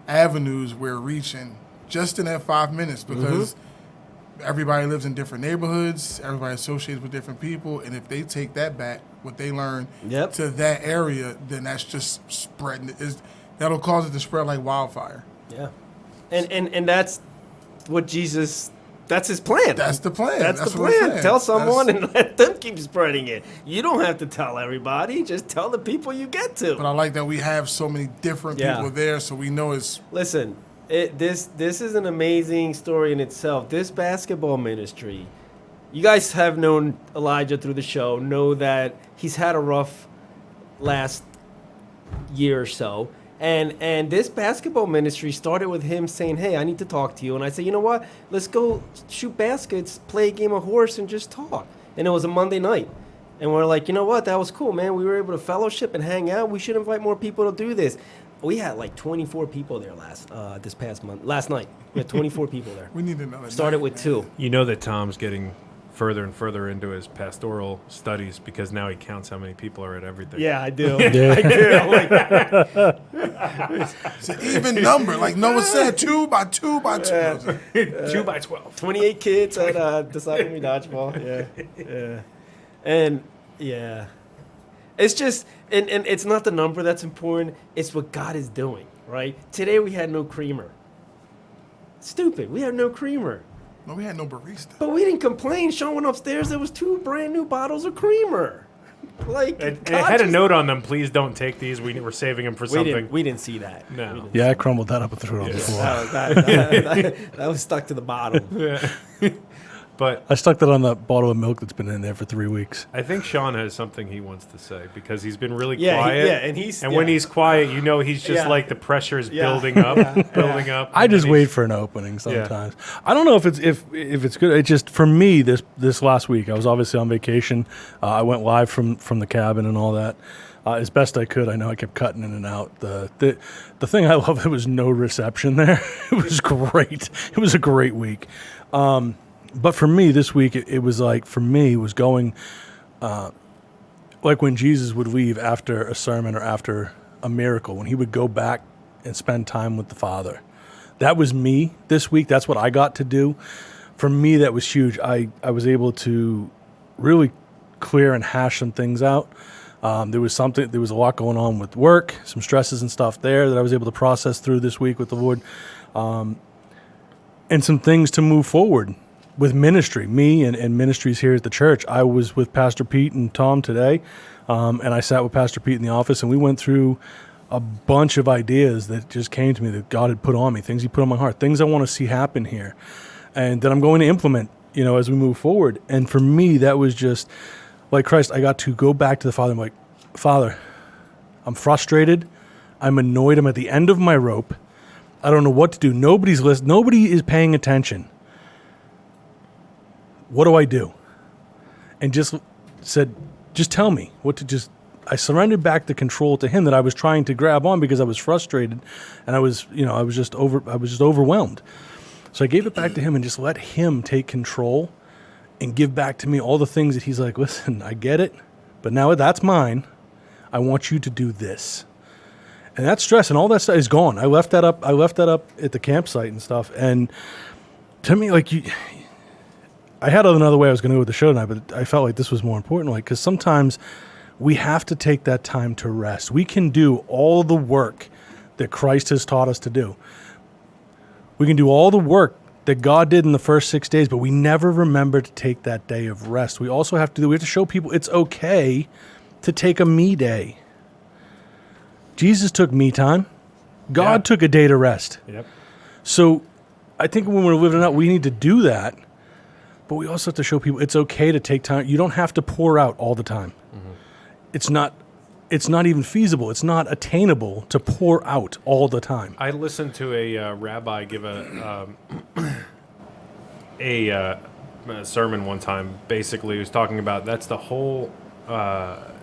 avenues we're reaching just in that 5 minutes because everybody lives in different neighborhoods, everybody associates with different people, and if they take that back, what they learn to that area, then that's just spreading. That'll cause it to spread like wildfire. Yeah. And that's what Jesus, that's his plan. That's the plan. That's the what I'm plan. saying. Tell someone and let them keep spreading it. You don't have to tell everybody. Just tell the people you get to. But I like that we have so many different people there, so we know it's... Listen, this is an amazing story in itself. This basketball ministry, you guys have known Elijah through the show, know that he's had a rough last year or so. And this basketball ministry started with him saying, hey, I need to talk to you. And I said, you know what? Let's go shoot baskets, play a game of horse, and just talk. And it was a Monday night. And we're like, you know what? That was cool, man. We were able to fellowship and hang out. We should invite more people to do this. We had like 24 people there this past month. Last night, we had 24 people there. We need another Started night, with man. 2. You know that Tom's getting further and further into his pastoral studies because now he counts how many people are at everything. Yeah, I do. Yeah. I do. I'm like, It's an even number. Like Noah said, 2 by 2 by 2. 2 by 12. 28 kids at Disciple Me Dodgeball. Yeah. And, yeah. It's just, and it's not the number that's important. It's what God is doing, right? Today we had no creamer. Stupid. We had no creamer. No, we had no barista. But we didn't complain. Shawn went upstairs. There was 2 brand new bottles of creamer. Like, It God had a just- note on them, please don't take these. We're saving them for something. We didn't see that. No. We didn't Yeah, I crumbled that up and threw it on the floor. that was stuck to the bottom. But I stuck that on the bottle of milk that's been in there for 3 weeks. I think Shawn has something he wants to say because he's been really Yeah, quiet. and when he's quiet, you know he's just Yeah. like the pressure is Yeah. building up, building up. I and just then wait he's- for an opening sometimes. I don't know if it's good. It just for me this last week I was obviously on vacation. I went live from the cabin and all that as best I could. I know I kept cutting in and out. The thing I love, there was no reception there. It was great. It was a great week. But for me this week it was like for me it was going like when Jesus would leave after a sermon or after a miracle, when he would go back and spend time with the Father. That was me this week. That's what I got to do. For me, that was huge. I was able to really clear and hash some things out. There was a lot going on with work, some stresses and stuff there that I was able to process through this week with the Lord. And some things to move forward with ministry, me and ministries here at the church. I was with Pastor Pete and Tom today, and I sat with Pastor Pete in the office, and we went through a bunch of ideas that just came to me that God had put on me, things he put on my heart, things I want to see happen here, and that I'm going to implement, as we move forward. And for me, that was just like Christ. I got to go back to the Father. I'm like, Father, I'm frustrated. I'm annoyed. I'm at the end of my rope. I don't know what to do. Nobody's listening. Nobody is paying attention. What do I do? And just said, just tell me what to just. I surrendered back the control to him that I was trying to grab on because I was frustrated, and I was just overwhelmed. So I gave it back to him and just let him take control and give back to me all the things that he's like, listen, I get it, but now that's mine. I want you to do this. And that stress and all that stuff is gone. I left that up at the campsite and stuff. And to me, like I had another way I was going to go with the show tonight, but I felt like this was more important, like, because sometimes we have to take that time to rest. We can do all the work that Christ has taught us to do. We can do all the work that God did in the first 6 days, but we never remember to take that day of rest. We have to show people it's okay to take a me day. Jesus took me time. God took a day to rest. Yep. So I think when we're living out, we need to do that. But we also have to show people it's okay to take time. You don't have to pour out all the time. It's not even feasible. It's not attainable to pour out all the time. I listened to a rabbi give a sermon one time. Basically, he was talking about that's the whole, that's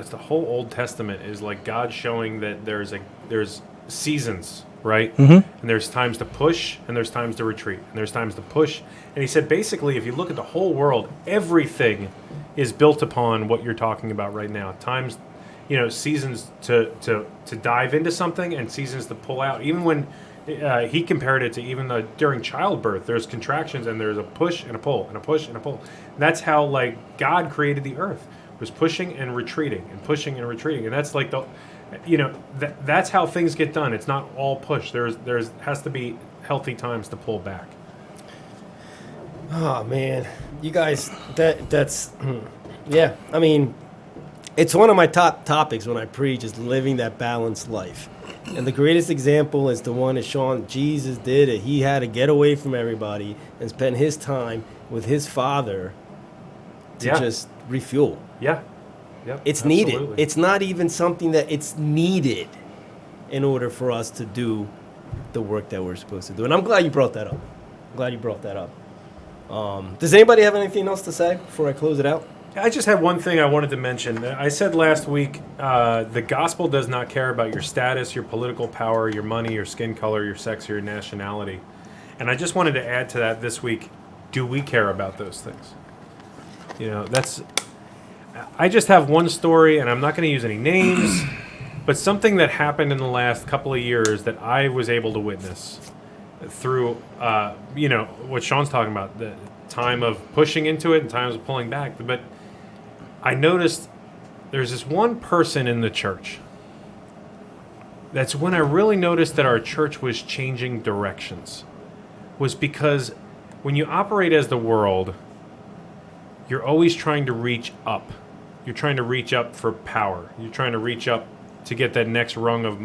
the whole Old Testament is like God showing that there's seasons, right? And there's times to push and there's times to retreat and there's times to push. And he said basically, if you look at the whole world, everything is built upon what you're talking about right now. Times, seasons to dive into something and seasons to pull out. Even when he compared it to even during childbirth, there's contractions and there's a push and a pull and a push and a pull. And that's how like God created the earth, was pushing and retreating and pushing and retreating. And that's like that's how things get done. It's not all push. There's has to be healthy times to pull back. Oh man, you guys, that's yeah. I mean, it's one of my top topics when I preach is living that balanced life. And the greatest example is the one that Shawn, Jesus did it. He had to get away from everybody and spend his time with his Father to just refuel. Yeah. Yep, it's absolutely. needed. It's not even something that it's needed in order for us to do the work that we're supposed to do. And I'm glad you brought that up. Does anybody have anything else to say before I close it out? I just had one thing I wanted to mention. I said last week, the gospel does not care about your status, your political power, your money, your skin color, your sex, or your nationality. And I just wanted to add to that this week, do we care about those things? I just have one story, and I'm not going to use any names, but something that happened in the last couple of years that I was able to witness through, what Shawn's talking about, the time of pushing into it and times of pulling back. But I noticed there's this one person in the church. That's when I really noticed that our church was changing directions. Was because when you operate as the world, you're always trying to reach up. You're trying to reach up for power. You're trying to reach up to get that next rung of,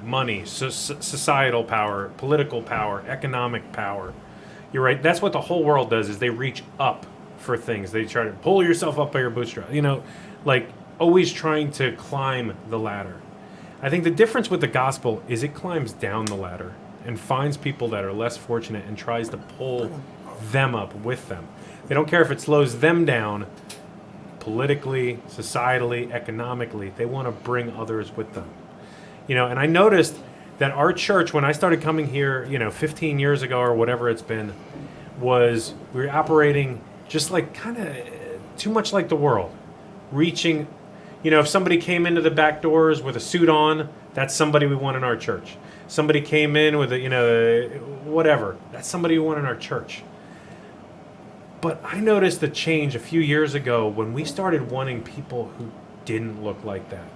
money, societal power, political power, economic power. You're right. That's what the whole world does is they reach up for things. They try to pull yourself up by your bootstrap, like always trying to climb the ladder. I think the difference with the gospel is it climbs down the ladder and finds people that are less fortunate and tries to pull them up with them. They don't care if it slows them down politically, societally, economically. They want to bring others with them. And I noticed that our church, when I started coming here, 15 years ago or whatever it's been, we were operating just like kind of too much like the world. Reaching, if somebody came into the back doors with a suit on, that's somebody we want in our church. Somebody came in with whatever, that's somebody we want in our church. But I noticed the change a few years ago when we started wanting people who didn't look like that.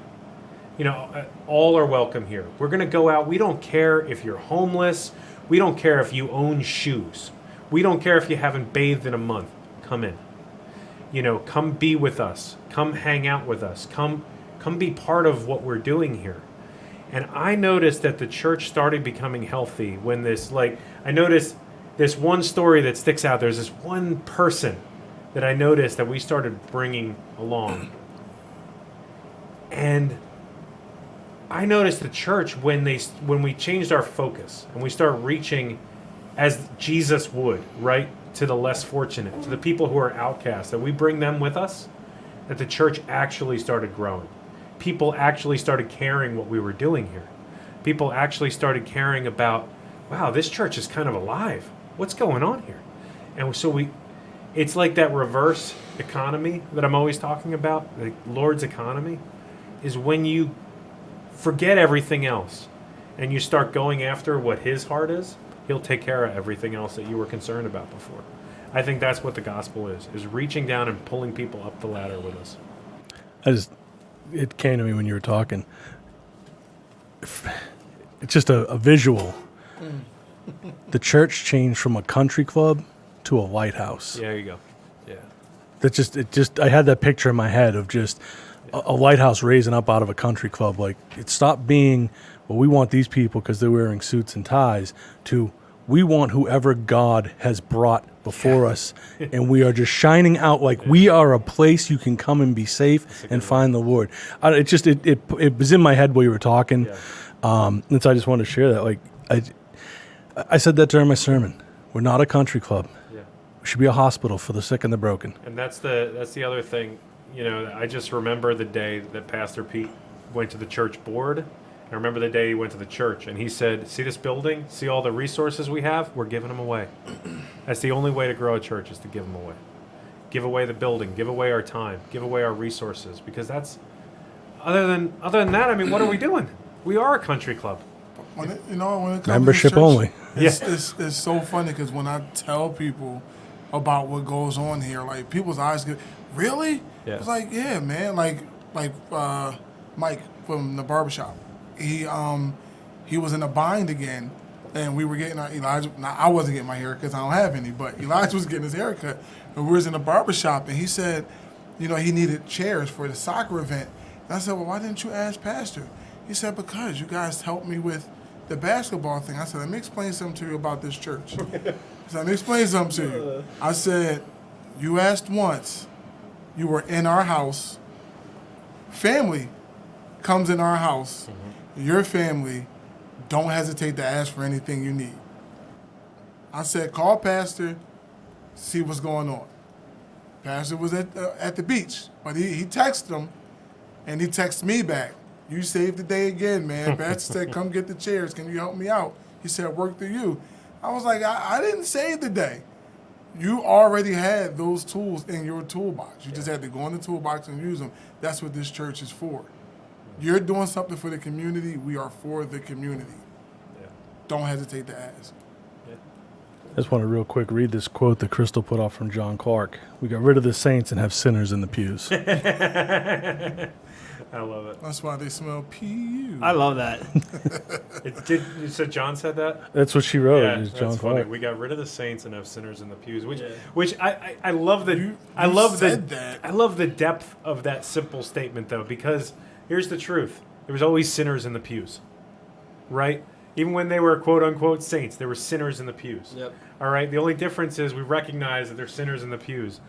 All are welcome here. We're going to go out. We don't care if you're homeless. We don't care if you own shoes. We don't care if you haven't bathed in a month. Come in. Come be with us. Come hang out with us. Come be part of what we're doing here. And I noticed that the church started becoming healthy when I noticed this one story that sticks out. There's this one person that I noticed that we started bringing along. And I noticed the church when we changed our focus and we start reaching as Jesus would, right, to the less fortunate, to the people who are outcasts, that we bring them with us, that the church actually started growing. People actually started caring what we were doing here. People actually started caring about, wow, this church is kind of alive. What's going on here? And so it's like that reverse economy that I'm always talking about, the Lord's economy, is when you forget everything else and you start going after what his heart is, he'll take care of everything else that you were concerned about before. I think that's what the gospel is reaching down and pulling people up the ladder with us. It came to me when you were talking. It's just a visual. The church changed from a country club to a lighthouse. Yeah, there you go. Yeah. I had that picture in my head of just a lighthouse raising up out of a country club. Like, it stopped being, well, we want these people because they're wearing suits and ties, to We want whoever God has brought before us, and we are just shining out like we are a place you can come and be safe and find the Lord. It was in my head while you were talking, and so I just wanted to share that. Like I said that during my sermon. We're not a country club. Yeah. We should be a hospital for the sick and the broken. And that's the other thing. You know, I just remember the day that Pastor Pete went to the church board. I remember the day he went to the church and he said, see this building? See all the resources we have? We're giving them away. That's the only way to grow a church is to give them away. Give away the building. Give away our time. Give away our resources. Because that's, other than that, I mean, what are we doing? We are a country club. When it comes Membership to church, only. It's so funny because when I tell people about what goes on here, like people's eyes get, really? Yeah. It's like, yeah, man. Like Mike from the barbershop. He was in a bind again, and we were getting our Elijah. Now, I wasn't getting my hair because I don't have any, but Elijah was getting his hair cut. And we was in the barbershop, and he said, he needed chairs for the soccer event. And I said, well, why didn't you ask Pastor? He said, because you guys helped me with the basketball thing. I said, let me explain something to you about this church. He said, let me explain something to you. I said, you asked once. You were in our house. Family comes in our house. Your family, don't hesitate to ask for anything you need. I said, call Pastor, see what's going on. Pastor was at the beach, but he texted him, and he texted me back. You saved the day again, man. Pastor said, come get the chairs. Can you help me out? He said, work through you. I was like, I didn't save the day. You already had those tools in your toolbox. You just had to go in the toolbox and use them. That's what this church is for. You're doing something for the community. We are for the community. Yeah. Don't hesitate to ask. I just want to real quick read this quote that Crystal put off from John Clark. We got rid of the saints and have sinners in the pews. I love it. That's why they smell PU. I love that. You said John said that? That's what she wrote. Yeah, is that's John funny. Clark. We got rid of the saints and have sinners in the pews, which Yeah. I love the You I love said the that. I love the depth of that simple statement though, because here's the truth: there was always sinners in the pews, right? Even when they were quote unquote saints, there were sinners in the pews. Yep. All right. The only difference is we recognize that there's sinners in the pews,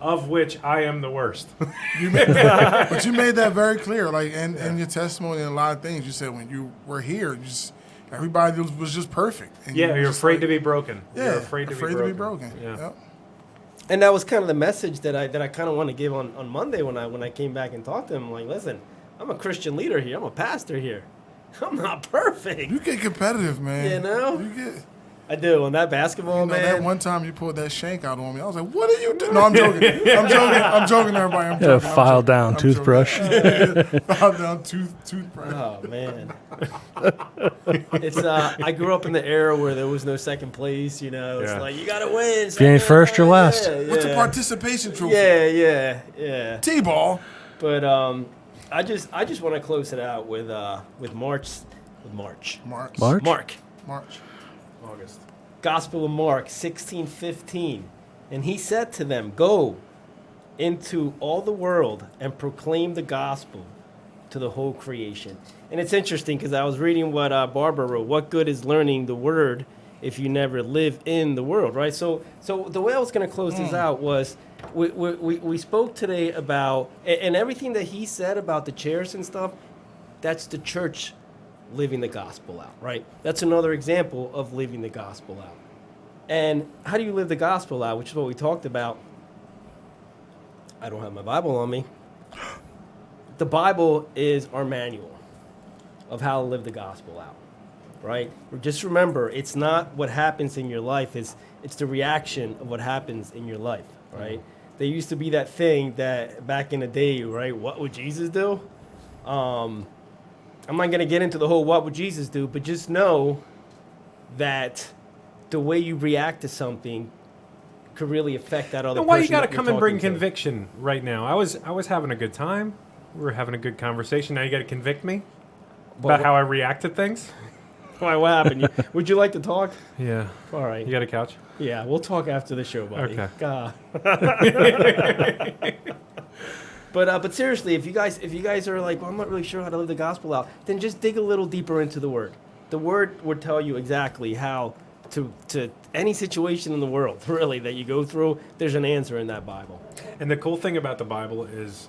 of which I am the worst. But you made that very clear, like in your testimony and a lot of things. You said when you were here, everybody was just perfect. And Yeah, were you're just afraid like, to be broken. Yeah, You're afraid to be broken. Yeah. Yep. And that was kind of the message that I kind of want to give on Monday when I came back and talked to him. Like, listen, I'm a Christian leader here. I'm a pastor here. I'm not perfect. You get competitive, man. You know? You get. I do. On that basketball, man. That one time you pulled that shank out on me, I was like, "What are you doing?" No, I'm joking. I'm joking, everybody. I'm joking. File down toothbrush. File down toothbrush. Oh man, it's I grew up in the era where there was no second place. It's Yeah. like you gotta win. If you ain't first, you're last. What's the participation trophy? Yeah. T-ball. But I just want to close it out with March. March. August. Gospel of Mark 16:15, and he said to them, "Go into all the world and proclaim the gospel to the whole creation." And it's interesting because I was reading what Barbara wrote. What good is learning the word if you never live in the world, right? So the way I was going to close this out was we spoke today about, and everything that he said about the chairs and stuff, that's the church living the gospel out, right? That's another example of living the gospel out. And how do you live the gospel out, which is what we talked about. I don't have my Bible on me. The Bible is our manual of how to live the gospel out, right? Just remember, it's not what happens in your life, it's the reaction of what happens in your life, right? There used to be that thing that back in the day, right? What would Jesus do? I'm not going to get into the whole what would Jesus do, but just know that the way you react to something could really affect that other And person. why you got to that you're come and bring talking to. conviction right now? I was having a good time. We were having a good conversation. Now you got to convict me about how I react to things. Why, what happened? Would you like to talk? Yeah. All right. You got a couch? Yeah, we'll talk after the show, buddy. Okay. God. But seriously, if you guys are like, well, I'm not really sure how to live the gospel out, then just dig a little deeper into the word. The word would tell you exactly how to any situation in the world, really, that you go through. There's an answer in that Bible. And the cool thing about the Bible is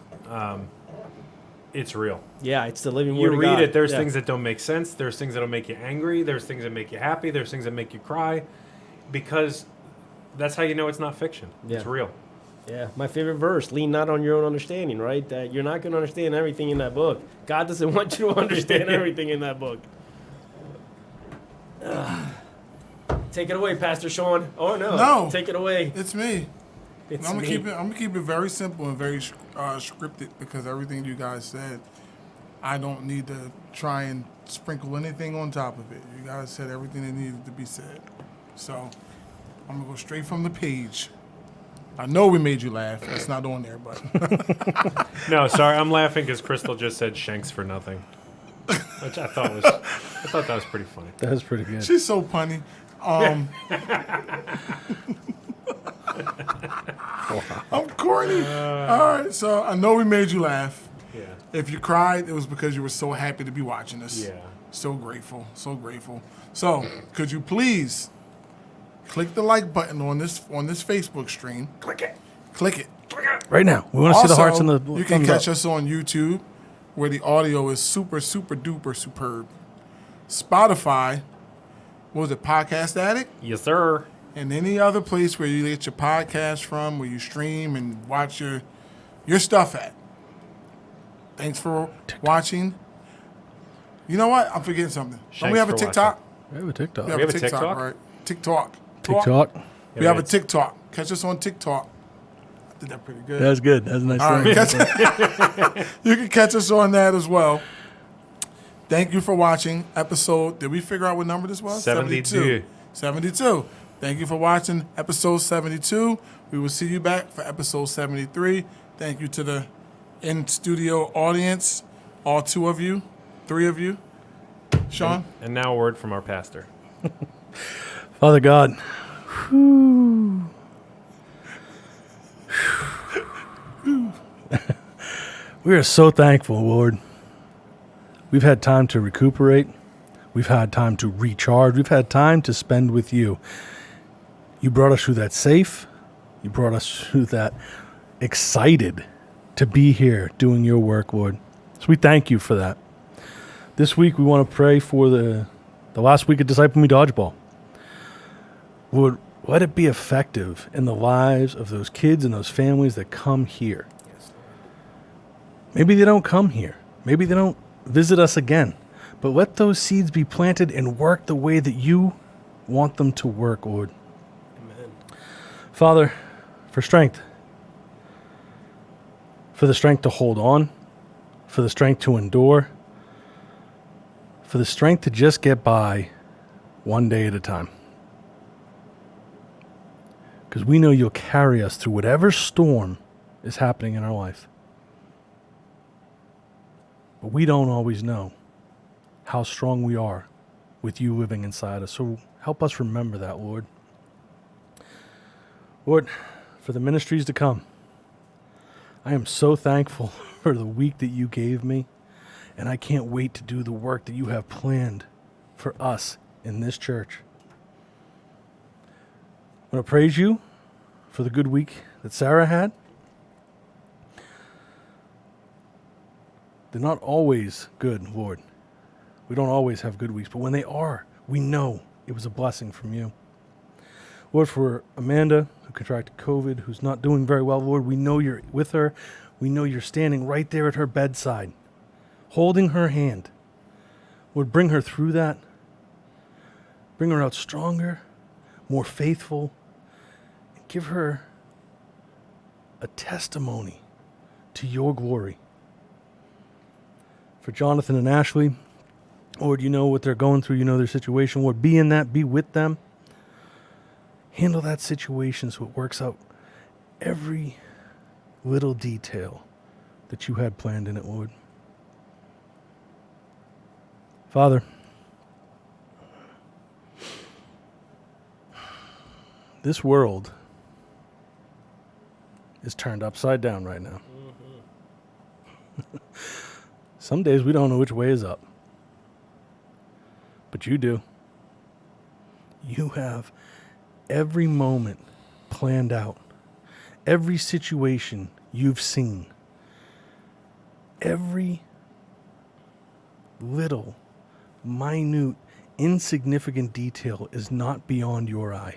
it's real. Yeah, it's the living You word of read God. it, there's Yeah. things that don't make sense. There's things that'll make you angry. There's things that make you happy. There's things that make you cry. Because that's how you know it's not fiction. It's Yeah. real. Yeah, my favorite verse, lean not on your own understanding, right? That you're not going to understand everything in that book. God doesn't want you to understand everything in that book. Take it away, Pastor Shawn. Oh, no. No. Take it away. It's me. It's I'm gonna me. keep it very simple and very scripted because everything you guys said, I don't need to try and sprinkle anything on top of it. You guys said everything that needed to be said, so I'm gonna go straight from the page. I know we made you laugh. It's not on there, but No, sorry, I'm laughing because Crystal just said Shanks for nothing. Which I thought that was pretty funny. That was pretty good. she's so punny. I'm corny. All right, so I know we made you laugh. Yeah. If you cried, it was because you were so happy to be watching us. Yeah. So grateful, so grateful. So, could you please click the like button on this Facebook stream? Click it. Click it. Right now, we want to see the hearts and the you can thumbs catch up. us on YouTube, where the audio is super, super duper superb. Spotify, what was it, Podcast Addict? Yes, sir. And any other place where you get your podcast from, where you stream and watch your stuff at. Thanks for watching. You know what? I'm forgetting something. Don't we have a for TikTok? We have a TikTok. We have have a a TikTok, TikTok? right? TikTok. TikTok. We have a TikTok. Catch us on TikTok. I did that pretty good. That was good. That was a nice All right, thing. you can catch us on that as well. Thank you for watching episode. Did we figure out what number this was? 72. 72. Thank you for watching episode 72. We will see you back for episode 73. Thank you to the in-studio audience, all 2 of you, 3 of you. Shawn? And now a word from our pastor. Father God, we are so thankful, Lord. We've had time to recuperate. We've had time to recharge. We've had time to spend with you. You brought us through that safe. You brought us through that excited to be here doing your work, Lord. So we thank you for that. This week we want to pray for the last week of Disciple Me Dodgeball. Lord, let it be effective in the lives of those kids and those families that come here. Maybe they don't come here. Maybe they don't visit us again. But let those seeds be planted and work the way that you want them to work, Lord. Amen. Father, for strength. For the strength to hold on. For the strength to endure. For the strength to just get by one day at a time. Because we know you'll carry us through whatever storm is happening in our life. But we don't always know how strong we are with you living inside us. So help us remember that, Lord. Lord, for the ministries to come, I am so thankful for the week that you gave me, and I can't wait to do the work that you have planned for us in this church. I want to praise you for the good week that Sarah had. They're not always good, Lord. We don't always have good weeks, but when they are, we know it was a blessing from you. Lord, for Amanda, who contracted COVID, who's not doing very well, Lord, we know you're with her. We know you're standing right there at her bedside, holding her hand. Lord, bring her through that. Bring her out stronger, more faithful, and give her a testimony to your glory. For Jonathan and Ashley, Lord, you know what they're going through. You know their situation. Lord, be in that. Be with them. Handle that situation so it works out every little detail that you had planned in it, Lord. Father, this world is turned upside down right now. Some days we don't know which way is up. But you do. You have every moment planned out, every situation you've seen, every little, minute, insignificant detail is not beyond your eye.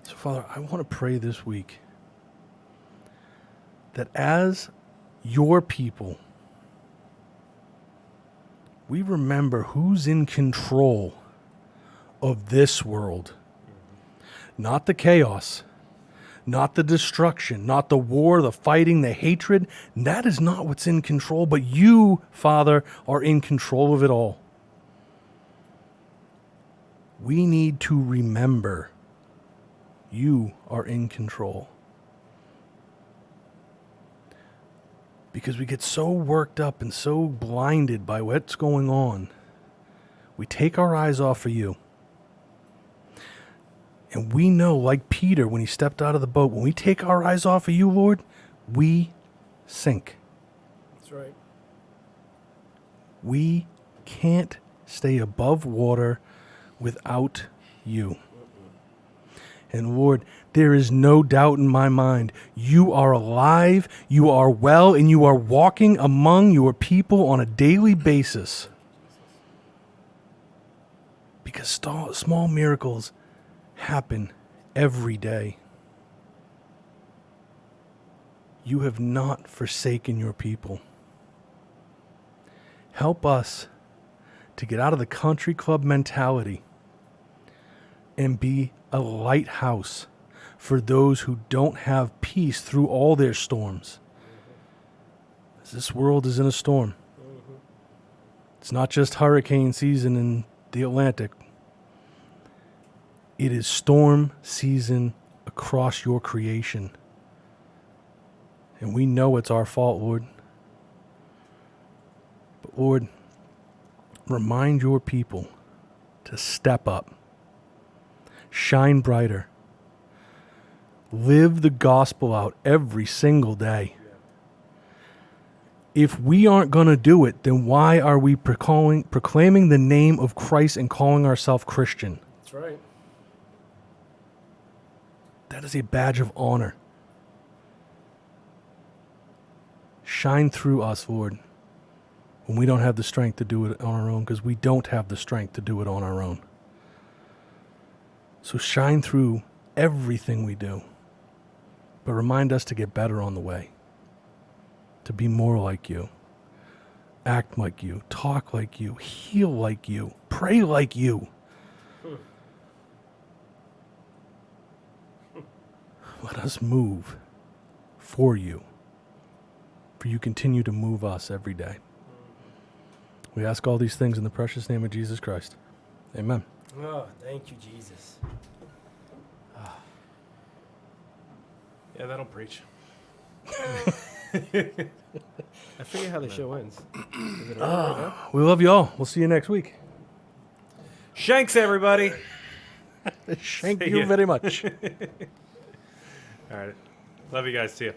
So, Father, I want to pray this week that as your people, we remember who's in control of this world. Not the chaos, not the destruction, not the war, the fighting, the hatred. That is not what's in control, but you, Father, are in control of it all. We need to remember you are in control. Because we get so worked up and so blinded by what's going on, we take our eyes off of you. And we know, like Peter, when he stepped out of the boat, when we take our eyes off of you, Lord, we sink. That's right. We can't stay above water without you. And Lord, there is no doubt in my mind, you are alive, you are well, and you are walking among your people on a daily basis. Because small miracles happen every day. You have not forsaken your people. Help us to get out of the country club mentality and be a lighthouse for those who don't have peace through all their storms. This world is in a storm. It's not just hurricane season in the Atlantic. It is storm season across your creation. And we know it's our fault, Lord. But Lord, remind your people to step up. Shine brighter. Live the gospel out every single day. If we aren't going to do it, then why are we proclaiming the name of Christ and calling ourselves Christian? That's right. That is a badge of honor. Shine through us, Lord, when we don't have the strength to do it on our own, because we don't have the strength to do it on our own. So shine through everything we do. But remind us to get better on the way. To be more like you. Act like you. Talk like you. Heal like you. Pray like you. Let us move for you. For you continue to move us every day. We ask all these things in the precious name of Jesus Christ. Amen. Oh, thank you, Jesus. Yeah, that'll preach. I forget how the show ends. Is it over right now? We love you all. We'll see you next week. Shanks, everybody. Thank See you ya. very much. All right. Love you guys. See ya.